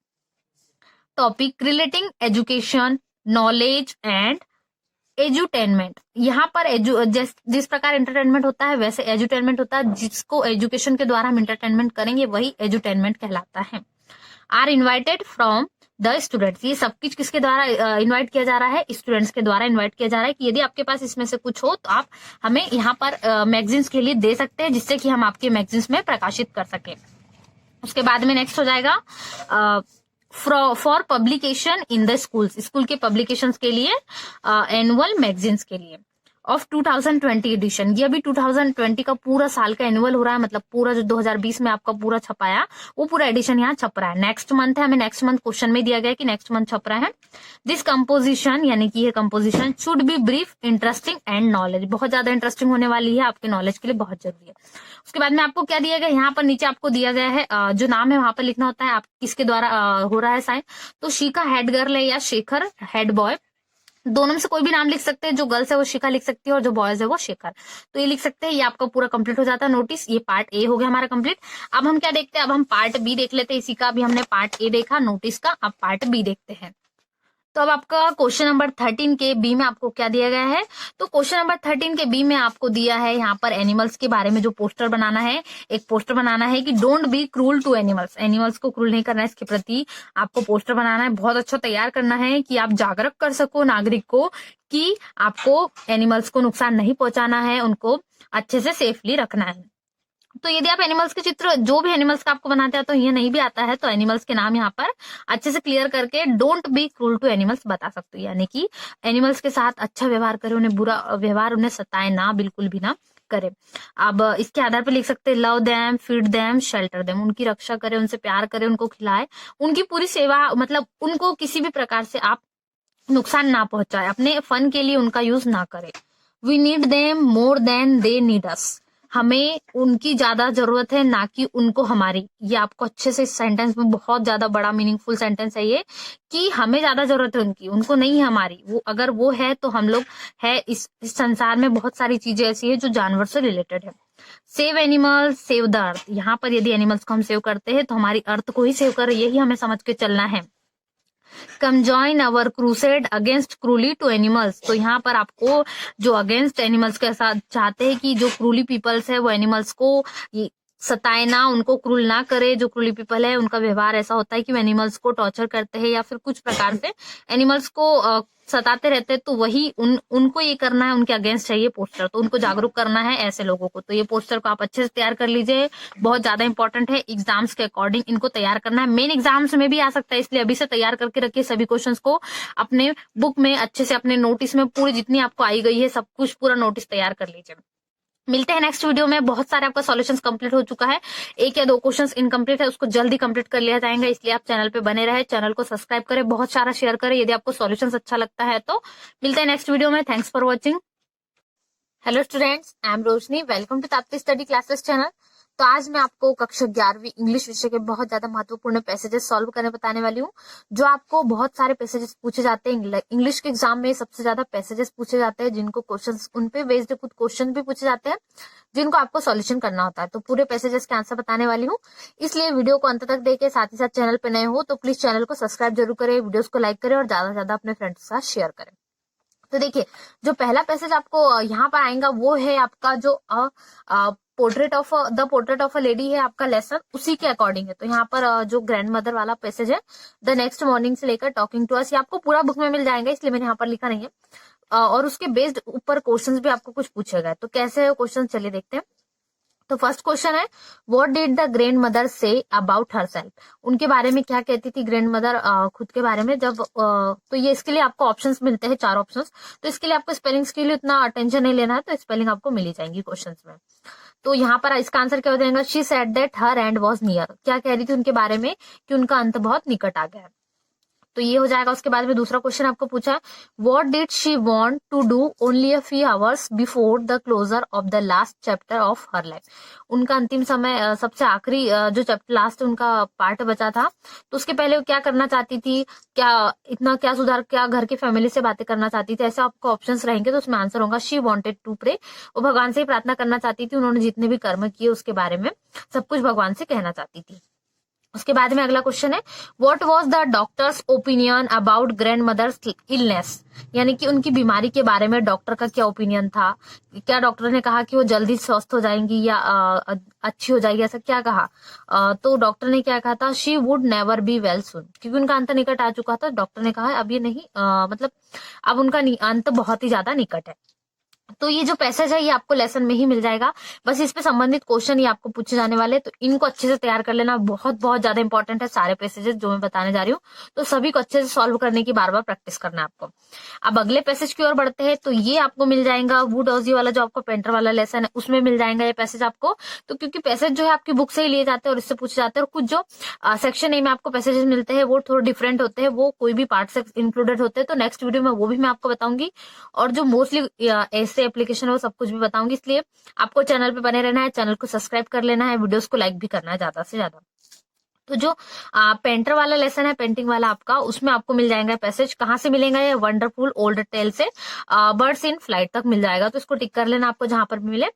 topic relating education, knowledge and edutainment. यहाँ पर जिस प्रकार एंटरटेनमेंट होता है वैसे एजुटेनमेंट होता है, जिसको एजुकेशन के द्वारा हम एंटरटेनमेंट करेंगे वही एजुटेनमेंट कहलाता है। Are invited from the students, ये सब कुछ किसके द्वारा इन्वाइट किया जा रहा है? स्टूडेंट्स के द्वारा इन्वाइट किया जा रहा है कि यदि आपके पास इसमें से कुछ हो तो आप हमें यहाँ पर मैगजीन्स के लिए दे सकते हैं, जिससे कि हम आपके मैगजीन्स में प्रकाशित कर सके। उसके बाद में नेक्स्ट हो जाएगा for publication in the schools, school के पब्लिकेशंस के लिए, एनुअल मैगजीन्स के लिए ऑफ 2020 एडिशन। ये अभी 2020 का पूरा साल का एनुअल हो रहा है, मतलब पूरा जो 2020 में आपका पूरा छपाया वो पूरा एडिशन यहाँ छप रहा है। नेक्स्ट मंथ है, हमें नेक्स्ट मंथ क्वेश्चन में दिया गया है कि नेक्स्ट मंथ छप रहा है। दिस कंपोजिशन यानी कि ये composition should be brief, interesting and knowledge, बहुत ज्यादा इंटरेस्टिंग होने वाली है, आपके नॉलेज के लिए बहुत जरूरी है। उसके बाद में आपको क्या दिया गया, यहाँ पर नीचे आपको दिया गया है जो नाम है वहां पर लिखना होता है आप किसके द्वारा हो रहा है साइन। तो शिखा हेड गर्ल है या शेखर हेड बॉय, दोनों में से कोई भी नाम लिख सकते हैं। जो गर्ल्स है वो शिखा लिख सकती है और जो बॉयज है वो शेखर, तो ये लिख सकते हैं। ये आपका पूरा कंप्लीट हो जाता है नोटिस। ये पार्ट ए हो गया हमारा कंप्लीट। अब हम क्या देखते हैं, अब हम पार्ट बी देख लेते हैं इसी का। अभी हमने पार्ट ए देखा नोटिस का, अब पार्ट बी देखते हैं। तो अब आपका क्वेश्चन नंबर 13 के बी में आपको क्या दिया गया है? तो क्वेश्चन नंबर 13 के बी में आपको दिया है यहाँ पर एनिमल्स के बारे में जो पोस्टर बनाना है। एक पोस्टर बनाना है कि don't be cruel to animals, animals को क्रूल नहीं करना है, इसके प्रति आपको पोस्टर बनाना है। बहुत अच्छा तैयार करना है कि आप जागरूक कर सको नागरिक को कि आपको एनिमल्स को नुकसान नहीं पहुंचाना है, उनको अच्छे से सेफली रखना है। तो यदि आप एनिमल्स के चित्र जो भी एनिमल्स का आपको बनाते हैं तो ये नहीं भी आता है तो एनिमल्स के नाम यहाँ पर अच्छे से क्लियर करके don't be cruel to animals बता सकते हो, यानी कि एनिमल्स के साथ अच्छा व्यवहार करें, उन्हें बुरा व्यवहार, उन्हें सताए ना, बिल्कुल भी ना करे। अब इसके आधार पर लिख सकते हैं love them, feed them, shelter them, उनकी रक्षा करें, उनसे प्यार करें, उनको खिलाए, उनकी पूरी सेवा, मतलब उनको किसी भी प्रकार से आप नुकसान ना पहुंचाए, अपने फन के लिए उनका यूज ना करें। We need them more than they need us, हमें उनकी ज्यादा जरूरत है ना कि उनको हमारी। ये आपको अच्छे से इस सेंटेंस में, बहुत ज्यादा बड़ा मीनिंगफुल सेंटेंस है ये, कि हमें ज्यादा जरूरत है उनकी, उनको नहीं है हमारी। वो अगर वो है तो हम लोग है। इस संसार में बहुत सारी चीजें ऐसी है जो जानवर से रिलेटेड है। Save animals save the earth, यहाँ पर यदि एनिमल्स को हम सेव करते हैं तो हमारी अर्थ को ही सेव कर, यही हमें समझ के चलना है। Come join our crusade against cruelty to animals, तो यहाँ पर आपको जो अगेंस्ट एनिमल्स के साथ चाहते हैं कि जो क्रूली पीपल्स है वो एनिमल्स को सताए ना, उनको क्रूल ना करे। जो क्रूली पीपल है उनका व्यवहार ऐसा होता है कि वो एनिमल्स को टॉर्चर करते हैं या फिर कुछ प्रकार से एनिमल्स को सताते रहते हैं, तो वही उनको ये करना है, उनके अगेंस्ट है ये पोस्टर, तो उनको जागरूक करना है ऐसे लोगों को। तो ये पोस्टर को आप अच्छे से तैयार कर लीजिए, बहुत ज्यादा इंपॉर्टेंट है, एग्जाम्स के अकॉर्डिंग इनको तैयार करना है। मेन एग्जाम्स में भी आ सकता है, इसलिए अभी से तैयार करके रखिए सभी क्वेश्चंस को अपने बुक में अच्छे से, अपने नोटिस में पूरी जितनी आपको आई गई है सब कुछ पूरा नोटिस तैयार कर लीजिए। मिलते हैं नेक्स्ट वीडियो में। बहुत सारे आपका सॉल्यूशंस कंप्लीट हो चुका है, एक या दो क्वेश्चंस इनकम्प्लीट है, उसको जल्दी कंप्लीट कर लिया जाएगा, इसलिए आप चैनल पे बने रहे, चैनल को सब्सक्राइब करें, बहुत सारा शेयर करें यदि आपको सॉल्यूशंस अच्छा लगता है तो। मिलते हैं नेक्स्ट वीडियो में, thanks for watching. Hello students, I am Roshni, welcome to Tapti study classes channel. तो आज मैं आपको कक्षा 11वीं इंग्लिश विषय के बहुत ज्यादा महत्वपूर्ण पैसेजेस सॉल्व करने बताने वाली हूँ, जो आपको बहुत सारे पैसेजेस पूछे जाते हैं इंग्लिश के एग्जाम में। सबसे ज्यादा पैसेजेस पूछे जाते हैं जिनको क्वेश्चंस, उन पे बेस्ड कुछ क्वेश्चन भी पूछे जाते हैं जिनको आपको सॉल्यूशन करना होता है। तो पूरे पैसेजेस के आंसर बताने वाली हूँ, इसलिए वीडियो को अंत तक देखे। साथ ही साथ चैनल पे नए हो तो प्लीज चैनल को सब्सक्राइब जरूर करें, वीडियोस को लाइक करें और ज्यादा से ज्यादा अपने फ्रेंड्स के साथ शेयर करें। तो देखिए, जो पहला पैसेज आपको यहाँ पर आएगा वो है आपका जो पोर्ट्रेट ऑफ अ लेडी है आपका लेसन, उसी के अकॉर्डिंग है। तो यहाँ पर जो ग्रैंड मदर वाला पैसेज है, द नेक्स्ट मॉर्निंग से लेकर टॉकिंग टू अस, ये आपको पूरा बुक में मिल जाएगा, इसलिए मैंने यहाँ पर लिखा नहीं है। और उसके बेस्ड ऊपर क्वेश्चंस भी आपको कुछ पूछे गए, तो कैसे है क्वेश्चन, चलिए देखते हैं। तो फर्स्ट क्वेश्चन है, what did the grand mother say about herself, उनके बारे में क्या कहती थी ग्रैंड मदर खुद के बारे में। जब तो ये इसके लिए आपको ऑप्शंस मिलते हैं, 4 ऑप्शंस, तो इसके लिए आपको स्पेलिंग्स के लिए उतना अटेंशन नहीं लेना है, तो स्पेलिंग आपको मिल ही जाएंगी क्वेश्चंस में। तो यहाँ पर इसका आंसर क्या हो जाएगा, she said that her and was near, क्या कह रही थी उनके बारे में कि उनका अंत बहुत निकट आ गया है। तो ये हो जाएगा। उसके बाद में दूसरा क्वेश्चन आपको पूछा, what did she want to do only a few hours before the closure of the last chapter of her life. उनका अंतिम समय सबसे आखिरी जो चैप्टर लास्ट उनका पार्ट बचा था, तो उसके पहले वो क्या करना चाहती थी, क्या सुधार, क्या घर की फैमिली से बातें करना चाहती थी। ऐसे आपको ऑप्शंस रहेंगे, तो उसमें आंसर होगा शी वांटेड टू प्रे। वो भगवान से ही प्रार्थना करना चाहती थी, उन्होंने जितने भी कर्म किए उसके बारे में सब कुछ भगवान से कहना चाहती थी। उसके बाद में अगला क्वेश्चन है, what was the doctor's opinion about grand mother's illness, यानी कि उनकी बीमारी के बारे में डॉक्टर का क्या ओपिनियन था। क्या डॉक्टर ने कहा कि वो जल्दी स्वस्थ हो जाएंगी या अच्छी हो जाएगी, ऐसा क्या कहा। तो डॉक्टर ने क्या कहा था, she would never be well soon, क्योंकि उनका अंत निकट आ चुका था। डॉक्टर ने कहा अब ये नहीं मतलब अब उनका अंत बहुत ही ज्यादा निकट है। तो ये जो पैसेज है ये आपको लेसन में ही मिल जाएगा, बस इस पे संबंधित क्वेश्चन ही आपको पूछे जाने वाले, तो इनको अच्छे से तैयार कर लेना, बहुत बहुत ज्यादा इंपॉर्टेंट है सारे पैसेजेस जो मैं बताने जा रही हूँ। तो सभी को अच्छे से सॉल्व करने की बार बार प्रैक्टिस करना है आपको। अब अगले पैसेज की ओर बढ़ते हैं, तो ये आपको मिल जाएगा वुड ऑजी वाला जो आपका पेंटर वाला लेसन है उसमें मिल जाएगा ये पैसेज आपको। तो क्योंकि पैसेज जो है आपकी बुक से ही लिए जाते हैं और इससे पूछे जाते हैं, और कुछ जो सेक्शन ए में आपको पैसेजेस मिलते हैं वो थोड़े डिफरेंट होते हैं, वो कोई भी पार्ट से इंक्लूडेड होते हैं, तो नेक्स्ट वीडियो में वो भी मैं आपको बताऊंगी। और जो मोस्टली ऐसे एप्लीकेशन है वो सब कुछ भी बताऊंगी, इसलिए आपको चैनल पे बने रहना है, चैनल को सब्सक्राइब कर लेना है, वीडियोस को लाइक भी करना है ज्यादा से ज्यादा। तो जो पेंटर वाला लेसन है, पेंटिंग वाला आपका, उसमें आपको मिल जाएगा पैसेज। कहाँ से मिलेगा ये, वंडरफुल ओल्ड टेल से बर्ड्स इन फ्लाइट तक मिल जाएगा, तो इसको टिक कर लेना आपको जहां पर भी मिले।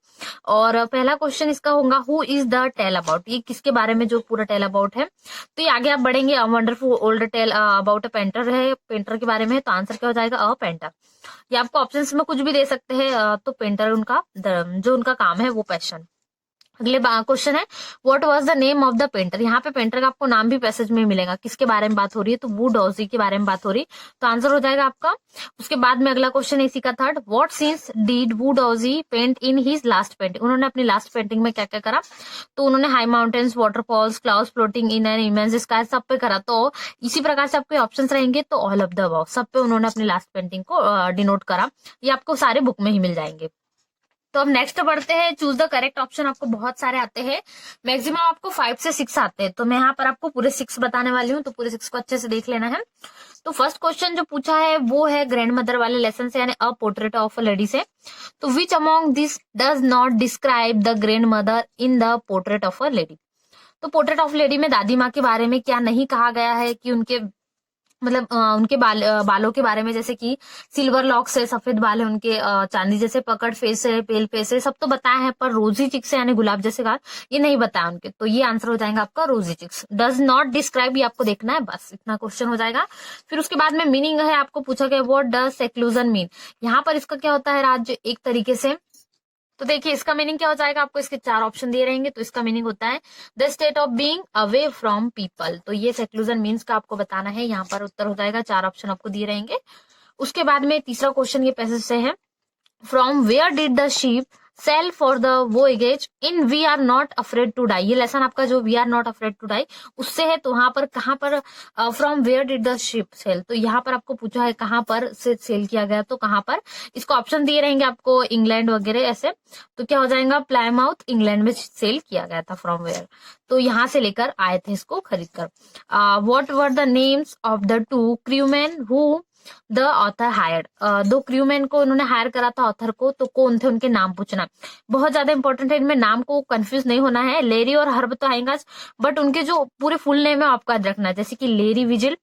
और पहला क्वेश्चन इसका होगा, who is the tale about, ये किसके बारे में जो पूरा टेल अबाउट है। तो ये आगे आप बढ़ेंगे, wonderful old tale about a painter है, पेंटर के बारे में, तो आंसर क्या हो जाएगा, अ पेंटर। ये आपको ऑप्शंस में कुछ भी दे सकते हैं, तो पेंटर उनका जो उनका काम है वो पैशन। अगले क्वेश्चन है, what was the name of the painter. यहाँ पे पेंटर का आपको नाम भी पैसेज में मिलेगा, किसके बारे में बात हो रही है, तो वुड ऑजी के बारे में बात हो रही, तो आंसर हो जाएगा आपका। उसके बाद में अगला क्वेश्चन है इसी का third, what scenes did Wu Daozi paint in his last painting. उन्होंने अपनी लास्ट पेंटिंग में क्या क्या करा, तो उन्होंने high mountains, waterfalls, clouds floating in an immense sky, सब पे करा। तो इसी प्रकार से आपके ऑप्शन रहेंगे, तो ऑल ऑफ द अबव, सब पे उन्होंने अपनी लास्ट पेंटिंग को डिनोट करा। ये आपको सारे बुक में ही मिल जाएंगे। तो अब नेक्स्ट बढ़ते हैं, चूज द करेक्ट ऑप्शन। आपको बहुत सारे आते हैं, मैक्सिमम आपको 5 से 6 आते हैं, तो मैं यहाँ पर आपको पूरे 6 बताने वाली हूँ, तो पूरे 6 को अच्छे से देख लेना है। तो फर्स्ट क्वेश्चन जो पूछा है वो है ग्रैंड मदर वाले लेसन से, यानी a portrait of a lady से। तो which among this does not describe the grand mother in the portrait of a lady. तो पोर्ट्रेट ऑफ लेडी में दादी माँ के बारे में क्या नहीं कहा गया है, कि उनके मतलब उनके बालों के बारे में, जैसे कि सिल्वर लॉक्स है, सफेद बाल है उनके, चांदी जैसे पकड़ फेस है, पेल फेस है, सब तो बताया है, पर रोजी चिक्स है यानी गुलाब जैसे गाल, ये नहीं बताया उनके। तो ये आंसर हो जाएगा आपका रोजी चिक्स। डज नॉट डिस्क्राइब ये आपको देखना है, बस इतना क्वेश्चन हो जाएगा। फिर उसके बाद में मीनिंग है, आपको पूछा गया व्हाट डज सेक्लूजन मीन। यहाँ पर इसका क्या होता है राज, एक तरीके से, तो देखिए इसका मीनिंग क्या हो जाएगा, आपको इसके 4 ऑप्शन दिए रहेंगे। तो इसका मीनिंग होता है the state of being away from people. तो ये सेक्लूजन मीन्स का आपको बताना है, यहाँ पर उत्तर हो जाएगा, 4 ऑप्शन आपको दिए रहेंगे। उसके बाद में तीसरा क्वेश्चन ये पैसेज से है, from where did the ship sail for the voyage in we are not afraid to die. ये लेसन आपका जो we are not afraid to die उससे है, तो वहां पर कहाँ पर, from where did the ship sail, तो यहाँ पर आपको पूछा है कहाँ पर से सेल किया गया, तो कहाँ पर, इसको ऑप्शन दिए रहेंगे आपको, इंग्लैंड वगैरह ऐसे। तो क्या हो जाएगा, प्लायमाउथ इंग्लैंड में सेल किया गया था फ्रॉम वेयर, तो यहाँ से लेकर आए थे इसको खरीद कर। What were the names of the 2 crewmen who the author hired. 2 crewmen को उन्होंने हायर करा था ऑथर को, तो कौन थे उनके नाम पूछना, बहुत ज्यादा इंपॉर्टेंट है, इनमें नाम को कंफ्यूज नहीं होना है। लेरी और हर्ब तो आएगा, बट उनके जो पूरे फुल नेम है आपको याद रखना है, जैसे कि लेरी विजिल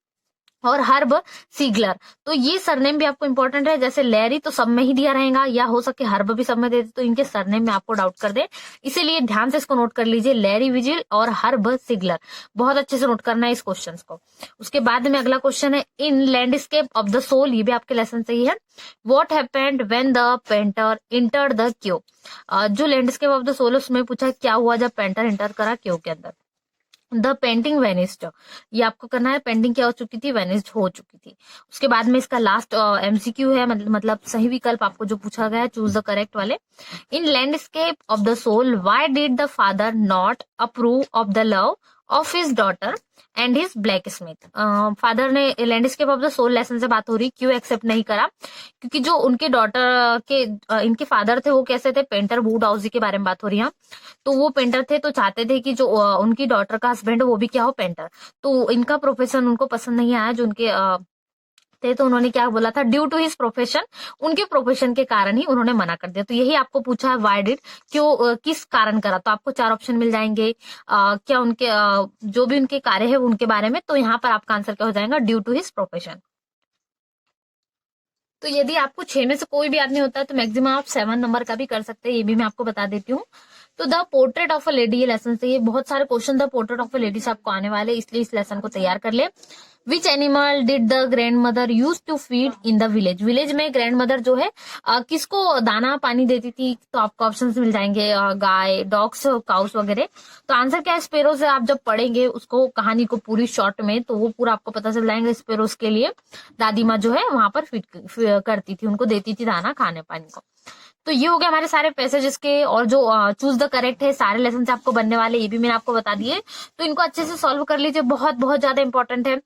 और हर्ब सीगलर। तो ये सरनेम भी आपको इंपॉर्टेंट है, जैसे लेरी तो सब में ही दिया रहेगा, या हो सके हर्ब भी सब में दे दे, तो इनके सरनेम में आपको डाउट कर दे, इसीलिए ध्यान से इसको नोट कर लीजिए, लेरी विजिल और हर्ब सिगलर, बहुत अच्छे से नोट करना है इस क्वेश्चन को। उसके बाद में अगला क्वेश्चन है, in landscape of the soul, ये भी आपके लेसन से ही है, what happened when the painter entered the cave. जो लैंडस्केप ऑफ द सोल उसमें पूछा क्या हुआ जब पेंटर इंटर करा क्यू के अंदर। द पेंटिंग वेनिस्ड, ये आपको करना है, पेंटिंग क्या हो चुकी थी, वेनिस्ड हो चुकी थी। उसके बाद में इसका लास्ट एमसीक्यू है, मतलब सही विकल्प आपको जो पूछा गया है, चूज द करेक्ट वाले। In landscape of the soul why did the father not approve of the love of his daughter and his blacksmith. Father ने landscape of the soul lesson से बात हो रही, क्यों एक्सेप्ट नहीं करा? क्योंकि जो उनके डॉटर के इनके फादर थे वो कैसे थे, पेंटर, वुडहाउसी के बारे में बात हो रही है। तो वो पेंटर थे, तो चाहते थे कि जो उनकी डॉटर का हस्बैंड वो भी क्या हो, पेंटर। तो इनका प्रोफेशन उनको पसंद नहीं आया जो उनके थे, तो उन्होंने क्या बोला था, ड्यू टू हिज प्रोफेशन, उनके प्रोफेशन के कारण ही उन्होंने मना कर दिया। तो यही आपको पूछा है, व्हाई डिड, क्यों, किस कारण करा। तो आपको 4 ऑप्शन मिल जाएंगे। क्या उनके जो भी उनके कार्य है उनके बारे में। तो यहाँ पर आपका आंसर क्या हो जाएगा, ड्यू टू हिज प्रोफेशन। तो यदि आपको 6 में से कोई भी याद नहीं होता है तो मैक्सिमम आप 7 नंबर का भी कर सकते हैं, ये भी मैं आपको बता देती हूँ। तो the portrait of a lady, ये लेसन से ये बहुत सारे question the portrait of a lady से आपको आने वाले, इसलिए इस लेसन को तैयार कर ले। Which animal did the grand mother use to feed in the village. Village में ग्रैंड मदर जो है किसको दाना पानी देती थी? तो आपको ऑप्शन मिल जाएंगे, गाय, डॉग्स, काउस वगैरह। तो आंसर क्या है, स्पेरोज है। आप जब पढ़ेंगे उसको, कहानी को पूरी शॉर्ट में, तो वो पूरा आपको पता चल जाएंगे। स्पेरोज के लिए दादी माँ जो है वहां पर फीड करती थी, उनको देती थी दाना, खाने पानी को। तो ये हो गए हमारे सारे पैसेजेस के, और जो चूज द करेक्ट है सारे लेसन से आपको बनने वाले, ये भी मैंने आपको बता दिए। तो इनको अच्छे से सॉल्व कर लीजिए, बहुत बहुत ज्यादा इंपॉर्टेंट है।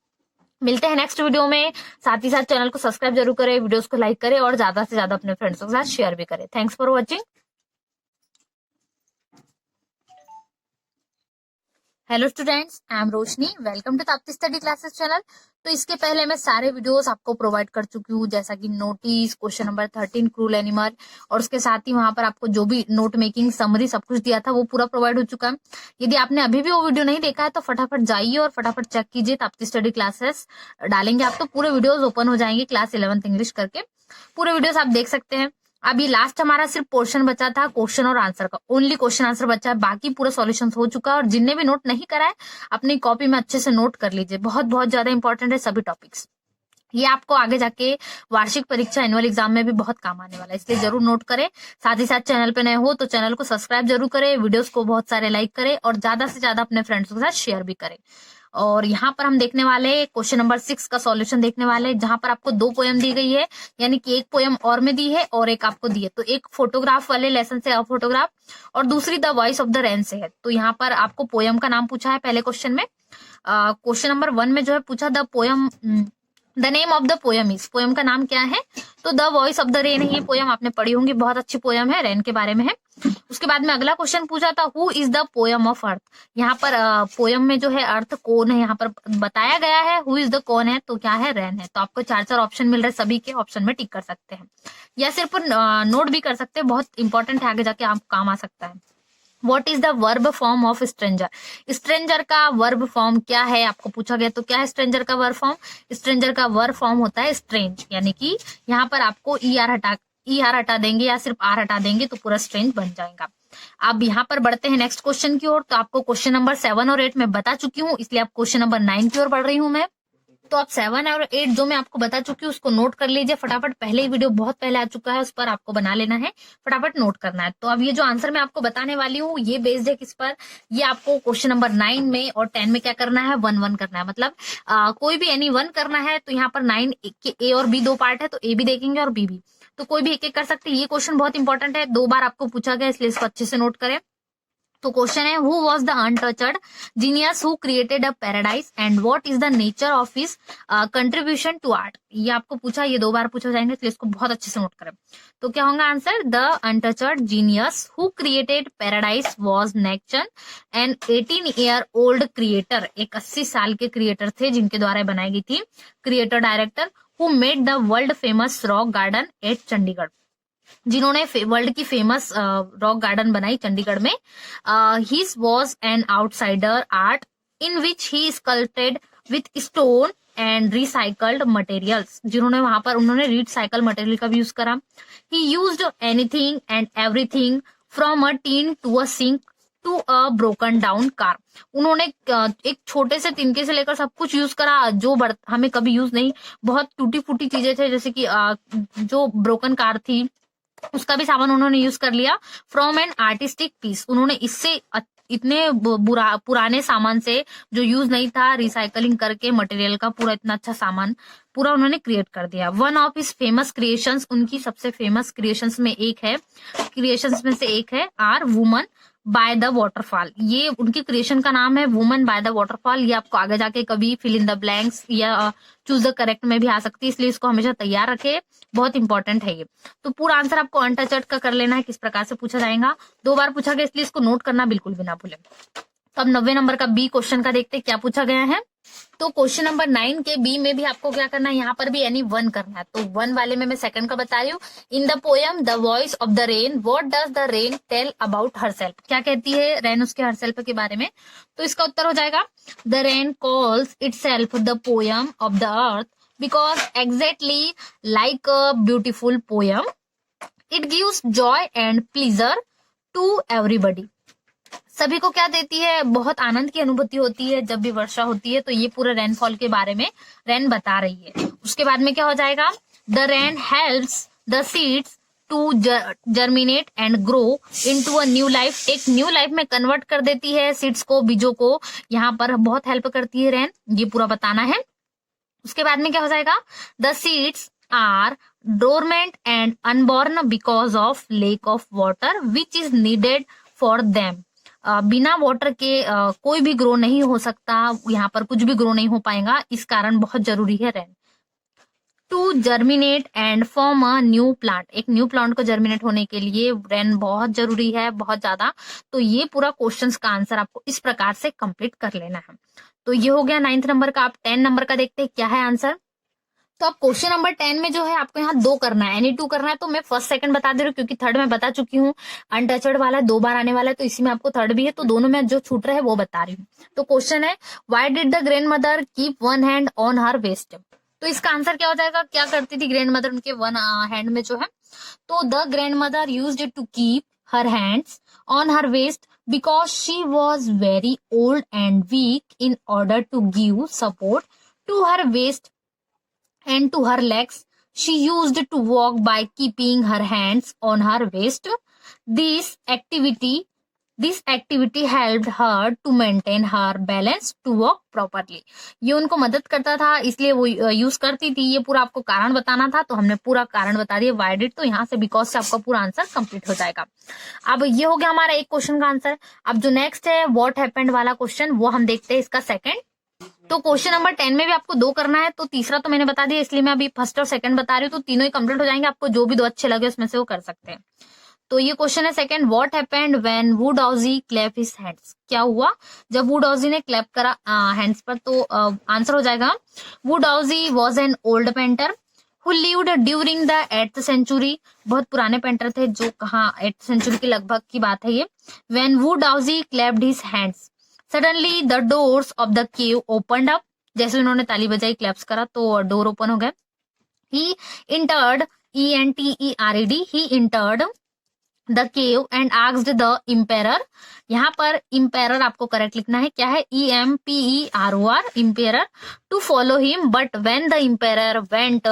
मिलते हैं नेक्स्ट वीडियो में। साथ ही साथ चैनल को सब्सक्राइब जरूर करें, वीडियोस को लाइक करें और ज्यादा से ज्यादा अपने फ्रेंड्स के साथ शेयर भी करें। Thanks for watching. Hello students, I am Roshni, welcome to Tapti study classes channel. तो इसके पहले मैं सारे वीडियोस आपको प्रोवाइड कर चुकी हूँ, जैसा कि notice, question number 13 cruel animal, और उसके साथ ही वहां पर आपको जो भी नोट मेकिंग, समरी सब कुछ दिया था वो पूरा प्रोवाइड हो चुका है। यदि आपने अभी भी वो वीडियो नहीं देखा है तो फटाफट जाइए और फटाफट चेक कीजिए। ताप्ती स्टडी क्लासेस डालेंगे आप तो पूरे वीडियोज ओपन हो जाएंगे, क्लास 11th इंग्लिश करके पूरे वीडियोस आप देख सकते हैं। अभी लास्ट हमारा सिर्फ पोर्शन बचा था क्वेश्चन और आंसर का, ओनली क्वेश्चन आंसर बचा है, बाकी पूरा सॉल्यूशन हो चुका है। और जिनने भी नोट नहीं करा है अपनी कॉपी में अच्छे से नोट कर लीजिए, बहुत बहुत ज्यादा इंपॉर्टेंट है सभी टॉपिक्स। ये आपको आगे जाके वार्षिक परीक्षा, एनुअल एग्जाम में भी बहुत काम आने वाला है, इसलिए जरूर नोट करें। साथ ही साथ चैनल पे नए हो तो चैनल को सब्सक्राइब जरूर करें, वीडियोस को बहुत सारे लाइक करें और ज्यादा से ज्यादा अपने फ्रेंड्स के साथ शेयर भी करें। और यहाँ पर हम देखने वाले क्वेश्चन नंबर 6 का सॉल्यूशन देखने वाले, जहां पर आपको 2 पोयम दी गई है, यानी कि एक पोयम और में दी है और एक आपको दी है। तो एक फोटोग्राफ वाले लेसन से फोटोग्राफ, और दूसरी the voice of the rain से है। तो यहाँ पर आपको पोयम का नाम पूछा है पहले क्वेश्चन में। क्वेश्चन नंबर 1 में जो है पूछा the poem, the name of the poem is, poem का नाम क्या है? तो the voice of the rain है, ये पोयम आपने पढ़ी होंगी, बहुत अच्छी पोयम है, रेन के बारे में है। उसके बाद में अगला क्वेश्चन पूछा था, who is the poem of earth. यहाँ पर पोयम में जो है अर्थ कौन है यहाँ पर बताया गया है, हु इज द कौन है, तो क्या है, रेन है। तो आपको 4 ऑप्शन मिल रहे हैं, सभी के ऑप्शन में टिक कर सकते हैं या सिर्फ नोट भी कर सकते हैं, बहुत इंपॉर्टेंट है, आगे जाके आप काम आ सकता है। What is the verb form of stranger? Stranger का वर्ब फॉर्म क्या है आपको पूछा गया, तो क्या है स्ट्रेंजर का वर्ब फॉर्म? स्ट्रेंजर का वर्ब फॉर्म होता है स्ट्रेंज, यानी कि यहाँ पर आपको ई आर हटा देंगे या सिर्फ आर हटा देंगे तो पूरा स्ट्रेंज बन जाएगा। अब यहाँ पर बढ़ते हैं नेक्स्ट क्वेश्चन की ओर। तो आपको क्वेश्चन नंबर 7 और 8 में बता चुकी हूँ, इसलिए आप क्वेश्चन नंबर 9 की ओर बढ़ रही हूँ मैं। तो आप 7 और 8 जो मैं आपको बता चुकी हूँ उसको नोट कर लीजिए फटाफट, पहले ही वीडियो बहुत पहले आ चुका है, उस पर आपको बना लेना है, फटाफट नोट करना है। तो अब ये जो आंसर मैं आपको बताने वाली हूँ ये बेस्ड है किस पर, ये आपको क्वेश्चन नंबर 9 में और 10 में क्या करना है, 1-1 करना है। मतलब कोई भी एनी 1 करना है, तो यहाँ पर 9 के ए और बी 2 पार्ट है, तो ए भी देखेंगे और बी भी, तो कोई भी एक कर सकते हैं। ये क्वेश्चन बहुत इंपॉर्टेंट है, 2 बार आपको पूछा गया, इसलिए इसको अच्छे से नोट करें। तो क्वेश्चन है, who was the untouched genius who created a paradise and what is the nature of his contribution to art. ये आपको पूछा, ये 2 बार पूछा जाएंगे, इसलिए इसको बहुत अच्छे से नोट करें। तो क्या होगा answer, the untouched genius who created paradise was नेक्चन, N 18-year-old creator, एक 80 साल के क्रिएटर थे जिनके द्वारा बनाई गई थी, creator director, who made the world famous rock garden eight Chandigarh, जिन्होंने वर्ल्ड की फेमस रॉक गार्डन बनाई चंडीगढ़ में। His was an outsider art in which he sculpted with stone and recycled materials, जिन्होंने वहां पर उन्होंने रिसाइकल मटेरियल का भी यूज करा। He used anything and everything from a tin to a sink to a broken down car, उन्होंने एक छोटे से तिनके से लेकर सब कुछ यूज करा जो हमें कभी यूज नहीं, बहुत टूटी फूटी चीजें थे, जैसे कि जो ब्रोकन कार थी उसका भी सामान उन्होंने यूज कर लिया। फ्रॉम एन आर्टिस्टिक पीस, उन्होंने इससे इतने पुराने सामान से जो यूज नहीं था, रिसाइकलिंग करके मटेरियल का पूरा इतना अच्छा सामान पूरा उन्होंने क्रिएट कर दिया। One of his famous creations, उनकी सबसे फेमस क्रिएशंस में से एक है are woman by the waterfall, ये उनकी क्रिएशन का नाम है वुमन बाय द वाटरफॉल। ये आपको आगे जाके कभी फिल इन द ब्लैंक्स या चूज द करेक्ट में भी आ सकती है, इसलिए इसको हमेशा तैयार रखे, बहुत इंपॉर्टेंट है ये। तो पूरा आंसर आपको अनटचड का कर लेना है, किस प्रकार से पूछा जाएगा, 2 बार पूछा गया, इसलिए इसको नोट करना बिल्कुल भी ना भूलें। तो अब 90 नंबर का बी क्वेश्चन का देखते हैं क्या पूछा गया है। तो क्वेश्चन नंबर 9 के बी में भी आपको क्या करना है, यहाँ पर भी यानी 1 करना है। तो 1 वाले में मैं सेकंड का बता रही हूँ। In the poem the voice of the rain what does the rain tell about herself, क्या कहती है रेन उसके हरसेल्फ के बारे में। तो इसका उत्तर हो जाएगा the rain calls itself the poem of the earth because exactly like a beautiful poem it gives joy and pleasure to everybody. सभी को क्या देती है, बहुत आनंद की अनुभूति होती है जब भी वर्षा होती है। तो ये पूरा रेनफॉल के बारे में रेन बता रही है। उसके बाद में क्या हो जाएगा, the rain helps the seeds to germinate and grow into a new life, एक न्यू लाइफ में कन्वर्ट कर देती है सीड्स को, बीजों को। यहाँ पर बहुत हेल्प करती है रेन, ये पूरा बताना है। उसके बाद में क्या हो जाएगा, the seeds are dormant and unborn because of lack of water which is needed for them. बिना वाटर के कोई भी ग्रो नहीं हो सकता, यहाँ पर कुछ भी ग्रो नहीं हो पाएगा, इस कारण बहुत जरूरी है rain. To germinate and form a new plant, एक न्यू प्लांट को जर्मिनेट होने के लिए रेन बहुत जरूरी है, बहुत ज्यादा। तो ये पूरा क्वेश्चंस का आंसर आपको इस प्रकार से कंप्लीट कर लेना है। तो ये हो गया 9th नंबर का। आप 10 नंबर का देखते हैं क्या है आंसर। तो अब क्वेश्चन नंबर 10 में जो है आपको यहाँ 2 करना है, एनी 2 करना है। तो मैं फर्स्ट सेकंड बता दे रही हूँ क्योंकि थर्ड में बता चुकी हूँ। अनटचड वाला 2 बार आने वाला है, तो इसी में आपको थर्ड भी है, तो दोनों में जो छूट रहा है वो बता रही हूँ। तो क्वेश्चन है why did the grand mother keep one hand on her waist. तो इसका आंसर क्या हो जाएगा, क्या करती थी ग्रैंड मदर उनके वन हैंड में जो है। तो the grand mother used to keep her hands on her waist because she was very old and weak in order to give support to her waist and to her legs. She used to walk by keeping her hands on her waist. This activity helped her to maintain her balance to walk properly. ये उनको मदद करता था, इसलिए वो use करती थी। ये पूरा आपको कारण बताना था, तो हमने पूरा कारण बता दिया why did। तो यहाँ से बिकॉज से आपका पूरा आंसर कंप्लीट हो जाएगा। अब ये हो गया हमारा एक क्वेश्चन का आंसर। अब जो नेक्स्ट है व्हाट हैपेंड वाला क्वेश्चन, वो हम देखते हैं इसका सेकंड। तो क्वेश्चन नंबर 10 में भी आपको 2 करना है, तो तीसरा तो मैंने बता दिया, इसलिए मैं अभी फर्स्ट और सेकंड बता रही हूँ। तो तीनों ही कंप्लीट हो जाएंगे, आपको जो भी 2 अच्छे लगे उसमें से वो कर सकते हैं। तो ये क्वेश्चन है second, what happened when Wu Daozi clap his hands. क्या हुआ जब वुडहाउसी ने क्लैप करा हैंड्स पर। तो आंसर हो जाएगा Wu Daozi was an old painter who lived during the 8th century. बहुत पुराने पेंटर थे जो कहाँ 8th सेंचुरी के लगभग की बात है ये। When Wu Daozi clapped his hands suddenly the doors of the cave opened up. जैसे उन्होंने ताली बजाई, क्लैप्स करा, तो डोर ओपन हो गए। He entered ENTERED, he entered the cave and asked the emperor. यहाँ पर इम्पेरर आपको करेक्ट लिखना है, क्या है EMPEROR, emperor, to follow him. But when the emperor went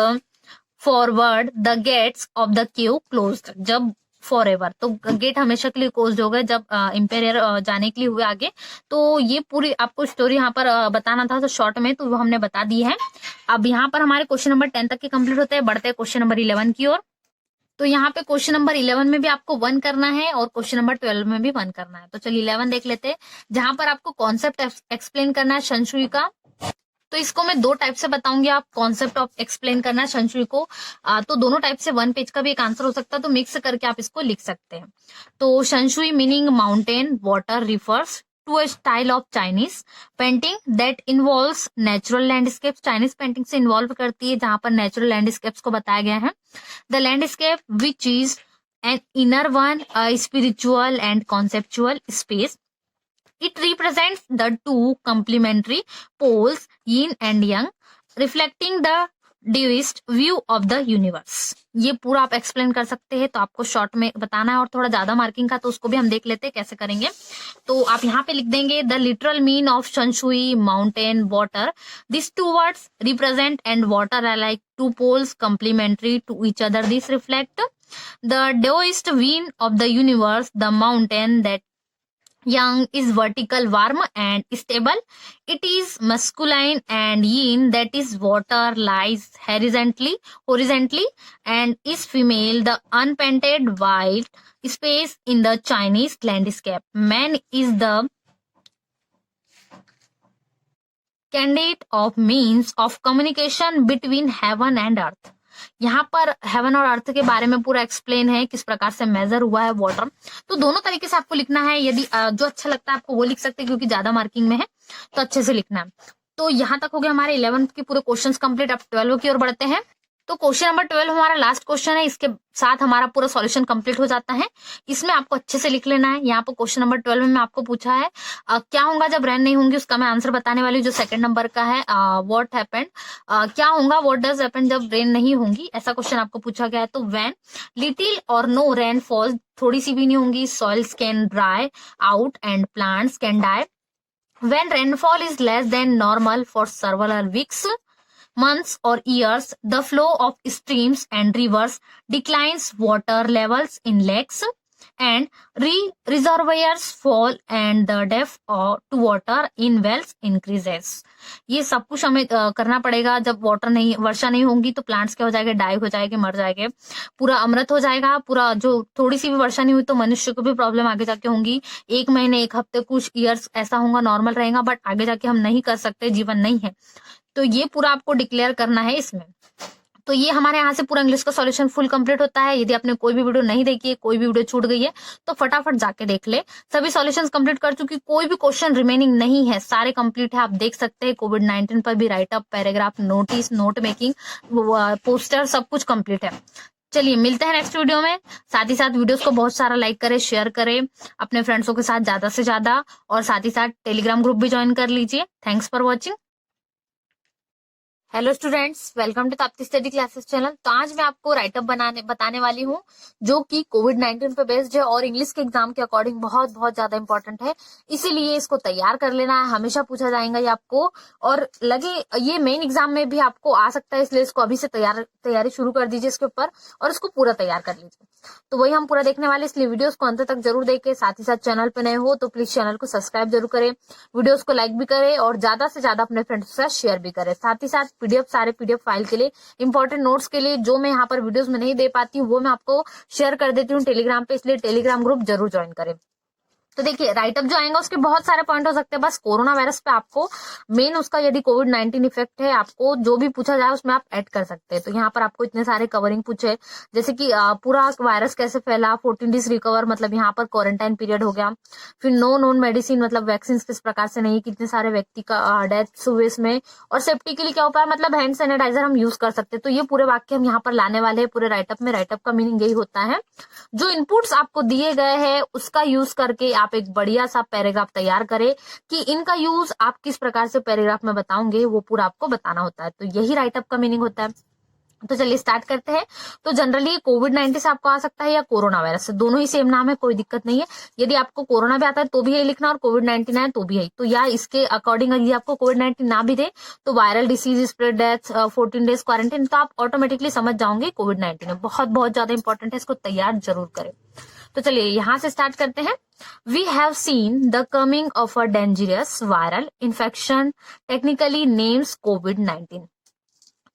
forward the gates of the cave closed. जब फॉरएवर, तो gate हमेशा के लिए क्लोज हो गए जब इम्पेरियर जाने के लिए हुए आगे। तो ये पूरी आपको स्टोरी यहाँ पर बताना था, तो शॉर्ट में तो वो हमने बता दी है। अब यहाँ पर हमारे क्वेश्चन नंबर 10 तक के कंप्लीट होते हैं, बढ़ते हैं क्वेश्चन नंबर 11 की ओर। तो यहाँ पे क्वेश्चन नंबर 11 में भी आपको 1 करना है और क्वेश्चन नंबर 12 में भी 1 करना है। तो चलिए 11 देख लेते हैं, जहां पर आपको कॉन्सेप्ट एक्सप्लेन करना है शनशुई का। तो इसको मैं 2 टाइप से बताऊंगी, आप कॉन्सेप्ट ऑफ एक्सप्लेन करना है शनशुई को। तो दोनों टाइप से 1 पेज का भी एक आंसर हो सकता है, तो मिक्स करके आप इसको लिख सकते हैं। तो shan shui meaning mountain water refers to a style of Chinese painting that involves natural landscapes. Chinese painting से इन्वॉल्व करती है जहां पर नेचुरल लैंडस्केप्स को बताया गया है। The landscape which is an inner one, a spiritual and conceptual space. It represents the 2 complementary poles, yin and yang, reflecting the deist view of the universe. ये पूरा आप एक्सप्लेन कर सकते हैं, तो आपको शॉर्ट में बताना है और थोड़ा ज्यादा मार्किंग का, तो उसको भी हम देख लेते हैं कैसे करेंगे। तो आप यहाँ पे लिख देंगे the literal mean of shan shui mountain water. This 2 words represent and water are like 2 poles complementary to each other. This reflect the deist view of the universe, the mountain that Young is vertical, warm and stable. It is masculine and yin, that is water lies horizontally, and is female, the unpainted white space in the Chinese landscape. Man is the candidate of means of communication between heaven and earth. यहाँ पर haven और अर्थ के बारे में पूरा explain है, किस प्रकार से मेजर हुआ है वाटर। तो दोनों तरीके से आपको लिखना है, यदि जो अच्छा लगता है आपको वो लिख सकते हैं, क्योंकि ज्यादा मार्किंग में है तो अच्छे से लिखना है। तो यहाँ तक हो गया हमारे 11th के पूरे क्वेश्चंस कंप्लीट। अब 12 की ओर बढ़ते हैं। तो क्वेश्चन नंबर 12 हमारा लास्ट क्वेश्चन है, इसके साथ हमारा पूरा सॉल्यूशन कंप्लीट हो जाता है। इसमें आपको अच्छे से लिख लेना है। यहाँ पर क्वेश्चन नंबर 12 में आपको पूछा है क्या होगा जब रेन नहीं होंगी, उसका मैं आंसर बताने वाली हूँ। जो सेकंड नंबर का है व्हाट हैपेंड, क्या होगा, व्हाट डज हैपन जब रेन नहीं होंगी, ऐसा क्वेश्चन आपको पूछा गया है। तो व्हेन लिटिल और नो रेन फॉल्स, थोड़ी सी भी नहीं होंगी, soils can dry out and plants can die. When rainfall is less than normal for several weeks, months or years, the flow of streams and rivers declines, water levels in lakes and reservoirs fall, and the depth to water in wells increases. ये सब कुछ हमें करना पड़ेगा। जब वर्षा नहीं होगी तो प्लांट्स क्या हो जाएंगे, डाई हो जाएंगे, मर जाएंगे, पूरा अमृत हो जाएगा। पूरा जो थोड़ी सी भी वर्षा नहीं हुई तो मनुष्य को भी प्रॉब्लम आगे जाके होंगी। 1 महीने, 1 हफ्ते, कुछ ईयर्स ऐसा होगा, नॉर्मल रहेगा, बट आगे जाके हम नहीं कर सकते, जीवन नहीं है। तो ये पूरा आपको डिक्लेयर करना है इसमें। तो ये हमारे यहाँ से पूरा इंग्लिश का सॉल्यूशन फुल कंप्लीट होता है। यदि आपने कोई भी वीडियो नहीं देखी है, कोई भी वीडियो छूट गई है, तो फटाफट जाके देख ले। सभी सॉल्यूशंस कंप्लीट कर चुकी, कोई भी क्वेश्चन रिमेनिंग नहीं है, सारे कंप्लीट है, आप देख सकते हैं। कोविड-19 पर भी right up, paragraph, notice, note making, poster, सब कुछ कंप्लीट है। चलिए मिलते हैं नेक्स्ट वीडियो में। साथ ही साथ वीडियोस को बहुत सारा लाइक करें, शेयर करें अपने फ्रेंड्सों के साथ ज्यादा से ज्यादा, और साथ ही साथ टेलीग्राम ग्रुप भी ज्वाइन कर लीजिए। Thanks for watching. Hello students, welcome to Tapti study classes channel. तो आज मैं आपको राइटअप बताने वाली हूँ जो कि कोविड-19 पे बेस्ड है और इंग्लिश के एग्जाम के अकॉर्डिंग बहुत बहुत ज्यादा इंपॉर्टेंट है। इसीलिए इसको तैयार कर लेना है, हमेशा पूछा जाएगा ये आपको, और लगे ये मेन एग्जाम में भी आपको आ सकता है, इसलिए इसको अभी से तैयारी शुरू कर दीजिए इसके ऊपर, और इसको पूरा तैयार कर लीजिए। तो वही हम पूरा देखने वाले, इसलिए वीडियोस को अंत तक जरूर देखें। साथ ही साथ चैनल पे नए हो तो प्लीज चैनल को सब्सक्राइब जरूर करें, वीडियोस को लाइक भी करें और ज्यादा से ज्यादा अपने फ्रेंड्स के साथ शेयर भी करें। साथ ही साथ सारे पीडीएफ फाइल के लिए, इंपॉर्टेंट नोट्स के लिए, जो मैं यहाँ पर वीडियोस में नहीं दे पाती हूँ वो मैं आपको शेयर कर देती हूँ टेलीग्राम पे, इसलिए टेलीग्राम ग्रुप जरूर ज्वाइन करें। तो देखिए राइटअप जो आएगा उसके बहुत सारे पॉइंट हो सकते हैं, बस कोरोना वायरस पे आपको मेन उसका, यदि कोविड-19 इफेक्ट है, आपको जो भी पूछा जाए उसमें आप ऐड कर सकते हैं। तो यहाँ पर आपको इतने सारे कवरिंग पूछे, जैसे कि पूरा वायरस कैसे फैला, 14 डेज रिकवर, मतलब यहाँ पर क्वारंटाइन पीरियड हो गया। फिर नो नोन मेडिसिन, मतलब वैक्सीन किस प्रकार से नहीं, कितने सारे व्यक्ति का डेथ हुए इसमें, और सेफ्टी के लिए क्या उपाय, मतलब हैंड सैनिटाइजर हम यूज कर सकते हैं। तो ये पूरे वाक्य हम यहाँ पर लाने वाले हैं पूरे राइटअप में। राइटअप का मीनिंग यही होता है, जो इनपुट्स आपको दिए गए हैं उसका यूज करके आप एक बढ़िया सा पैराग्राफ तैयार करें, कि इनका यूज आप किस प्रकार से पैराग्राफ में बताओगे वो पूरा आपको बताना होता है। तो यही राइटअप का मीनिंग होता है। तो चलिए स्टार्ट करते हैं। तो जनरली कोविड-19 से आपको आ सकता है या कोरोना वायरस से, दोनों ही सेम नाम है, कोई दिक्कत नहीं है। यदि आपको कोरोना भी आता है तो भी यही लिखना, और कोविड-19 है तो भी यही। तो या इसके अकॉर्डिंग यदि आपको कोविड-19 ना भी दे तो viral disease, spread, death, 14 days quarantine, तो आप ऑटोमेटिकली समझ जाओगे कोविड-19 है। बहुत बहुत ज्यादा इंपॉर्टेंट है, इसको तैयार जरूर करें। तो चलिए यहां से स्टार्ट करते हैं। We have seen the coming of a dangerous viral infection, technically names COVID-19.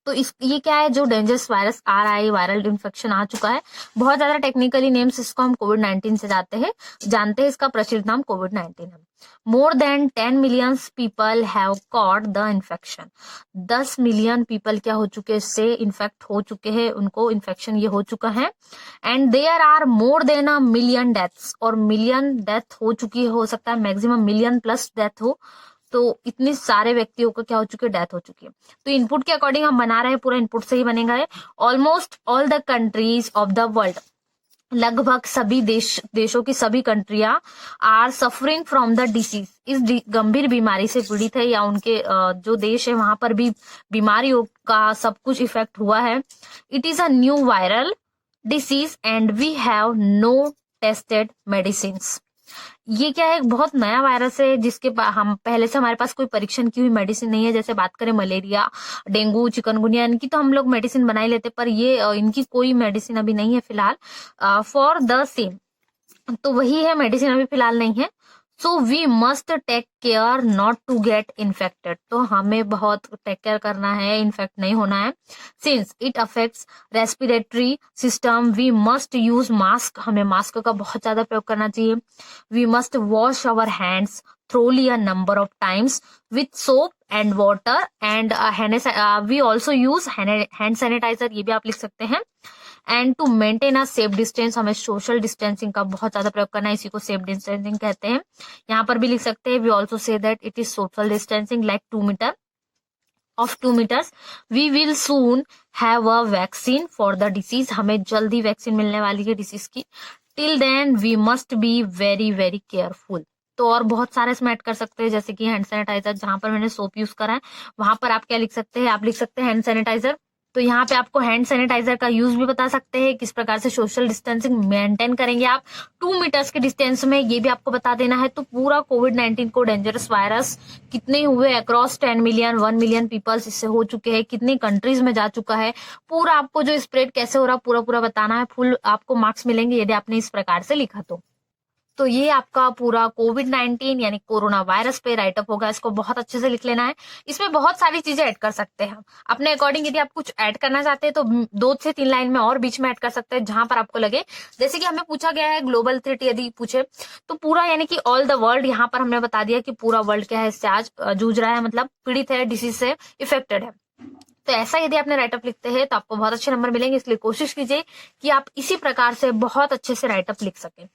तो ये क्या है, जो डेंजरस वायरस आ रहा है, वायरल इन्फेक्शन आ चुका है, बहुत ज्यादा टेक्निकली नेम्स इसको हम कोविड-19 से जानते हैं इसका प्रचलित नाम कोविड-19 है। More than 10 million people have caught the infection, 10 million people क्या हो चुके, इससे इन्फेक्ट हो चुके हैं, उनको इन्फेक्शन ये हो चुका है। And there are more than a million deaths, और मिलियन डेथ हो चुकी है, हो सकता है मैक्सिमम मिलियन प्लस डेथ हो। तो इतने सारे व्यक्तियों को क्या हो चुकी है, डेथ हो चुकी है। तो इनपुट के अकॉर्डिंग हम बना रहे हैं, पूरा इनपुट से ही बनेगा है। Almost all the countries of the world, लगभग सभी देशों की सभी कंट्रियां are suffering from the disease, इस गंभीर बीमारी से पीड़ित है, या उनके जो देश है वहां पर भी बीमारियों का सब कुछ इफेक्ट हुआ है। It is a new viral disease and we have no tested medicine. ये क्या है, बहुत नया वायरस है जिसके हम पहले से हमारे पास कोई परीक्षण की हुई मेडिसिन नहीं है। जैसे बात करें मलेरिया, डेंगू, चिकनगुनिया, इनकी तो हम लोग मेडिसिन बना ही लेते, पर ये इनकी कोई मेडिसिन अभी नहीं है फिलहाल। फॉर द सेम, तो वही है, मेडिसिन अभी फिलहाल नहीं है। So we must take care not to get infected, तो हमें बहुत टेक केयर करना है, इन्फेक्ट नहीं होना है। Since it affects respiratory system we must use mask, हमें मास्क का बहुत ज्यादा प्रयोग करना चाहिए। We must wash our hands thoroughly a number of times with soap and water and we also use hand sanitizer, ये भी आप लिख सकते हैं। And to maintain a safe distance, हमें सोशल डिस्टेंसिंग का बहुत ज्यादा प्रयोग करना है, इसी को सेफ डिस्टेंसिंग कहते हैं। यहाँ पर भी लिख सकते हैं we also say that it is social distancing like 2 meter of 2 meters। we will soon have a vaccine for the disease, हमें जल्दी वैक्सीन मिलने वाली है डिसीज की। till then we must be very very careful। तो और बहुत सारे इसमें ऐड कर सकते हैं, जैसे कि हैंड सैनिटाइजर, जहां पर मैंने सोप यूज करा है वहां पर आप क्या लिख सकते हैं, आप लिख सकते हैं हैंड सैनिटाइजर। तो यहाँ पे आपको हैंड सैनिटाइजर का यूज भी बता सकते हैं, किस प्रकार से सोशल डिस्टेंसिंग मेंटेन करेंगे आप 2 मीटर्स के डिस्टेंस में, ये भी आपको बता देना है। तो पूरा कोविड-19 को डेंजरस वायरस कितने हुए अक्रॉस 10 मिलियन 1 मिलियन पीपल्स इससे हो चुके हैं, कितनी कंट्रीज में जा चुका है, पूरा आपको जो स्प्रेड कैसे हो रहा पूरा पूरा बताना है। फुल आपको मार्क्स मिलेंगे यदि आपने इस प्रकार से लिखा तो ये आपका पूरा कोविड-19 यानी कोरोना वायरस पे राइटअप होगा, इसको बहुत अच्छे से लिख लेना है। इसमें बहुत सारी चीजें ऐड कर सकते हैं अपने अकॉर्डिंग, यदि आप कुछ ऐड करना चाहते हैं तो 2 से 3 लाइन में और बीच में ऐड कर सकते हैं, जहां पर आपको लगे। जैसे कि हमें पूछा गया है ग्लोबल थ्रेट, यदि पूछे तो पूरा यानी कि ऑल द वर्ल्ड, यहाँ पर हमने बता दिया कि पूरा वर्ल्ड क्या है, इससे आज जूझ रहा है, मतलब पीड़ित है, डिसीज से इफेक्टेड है। तो ऐसा यदि आपने राइटअप लिखते हैं तो आपको बहुत अच्छे नंबर मिलेंगे, इसलिए कोशिश कीजिए कि आप इसी प्रकार से बहुत अच्छे से राइटअप लिख सकें।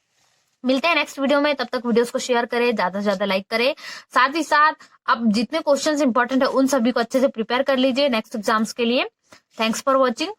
मिलते हैं नेक्स्ट वीडियो में, तब तक वीडियोस को शेयर करें, ज्यादा से ज्यादा लाइक करें, साथ ही साथ अब जितने क्वेश्चंस इंपॉर्टेंट है उन सभी को अच्छे से प्रिपेयर कर लीजिए नेक्स्ट एग्जाम्स के लिए। Thanks for watching.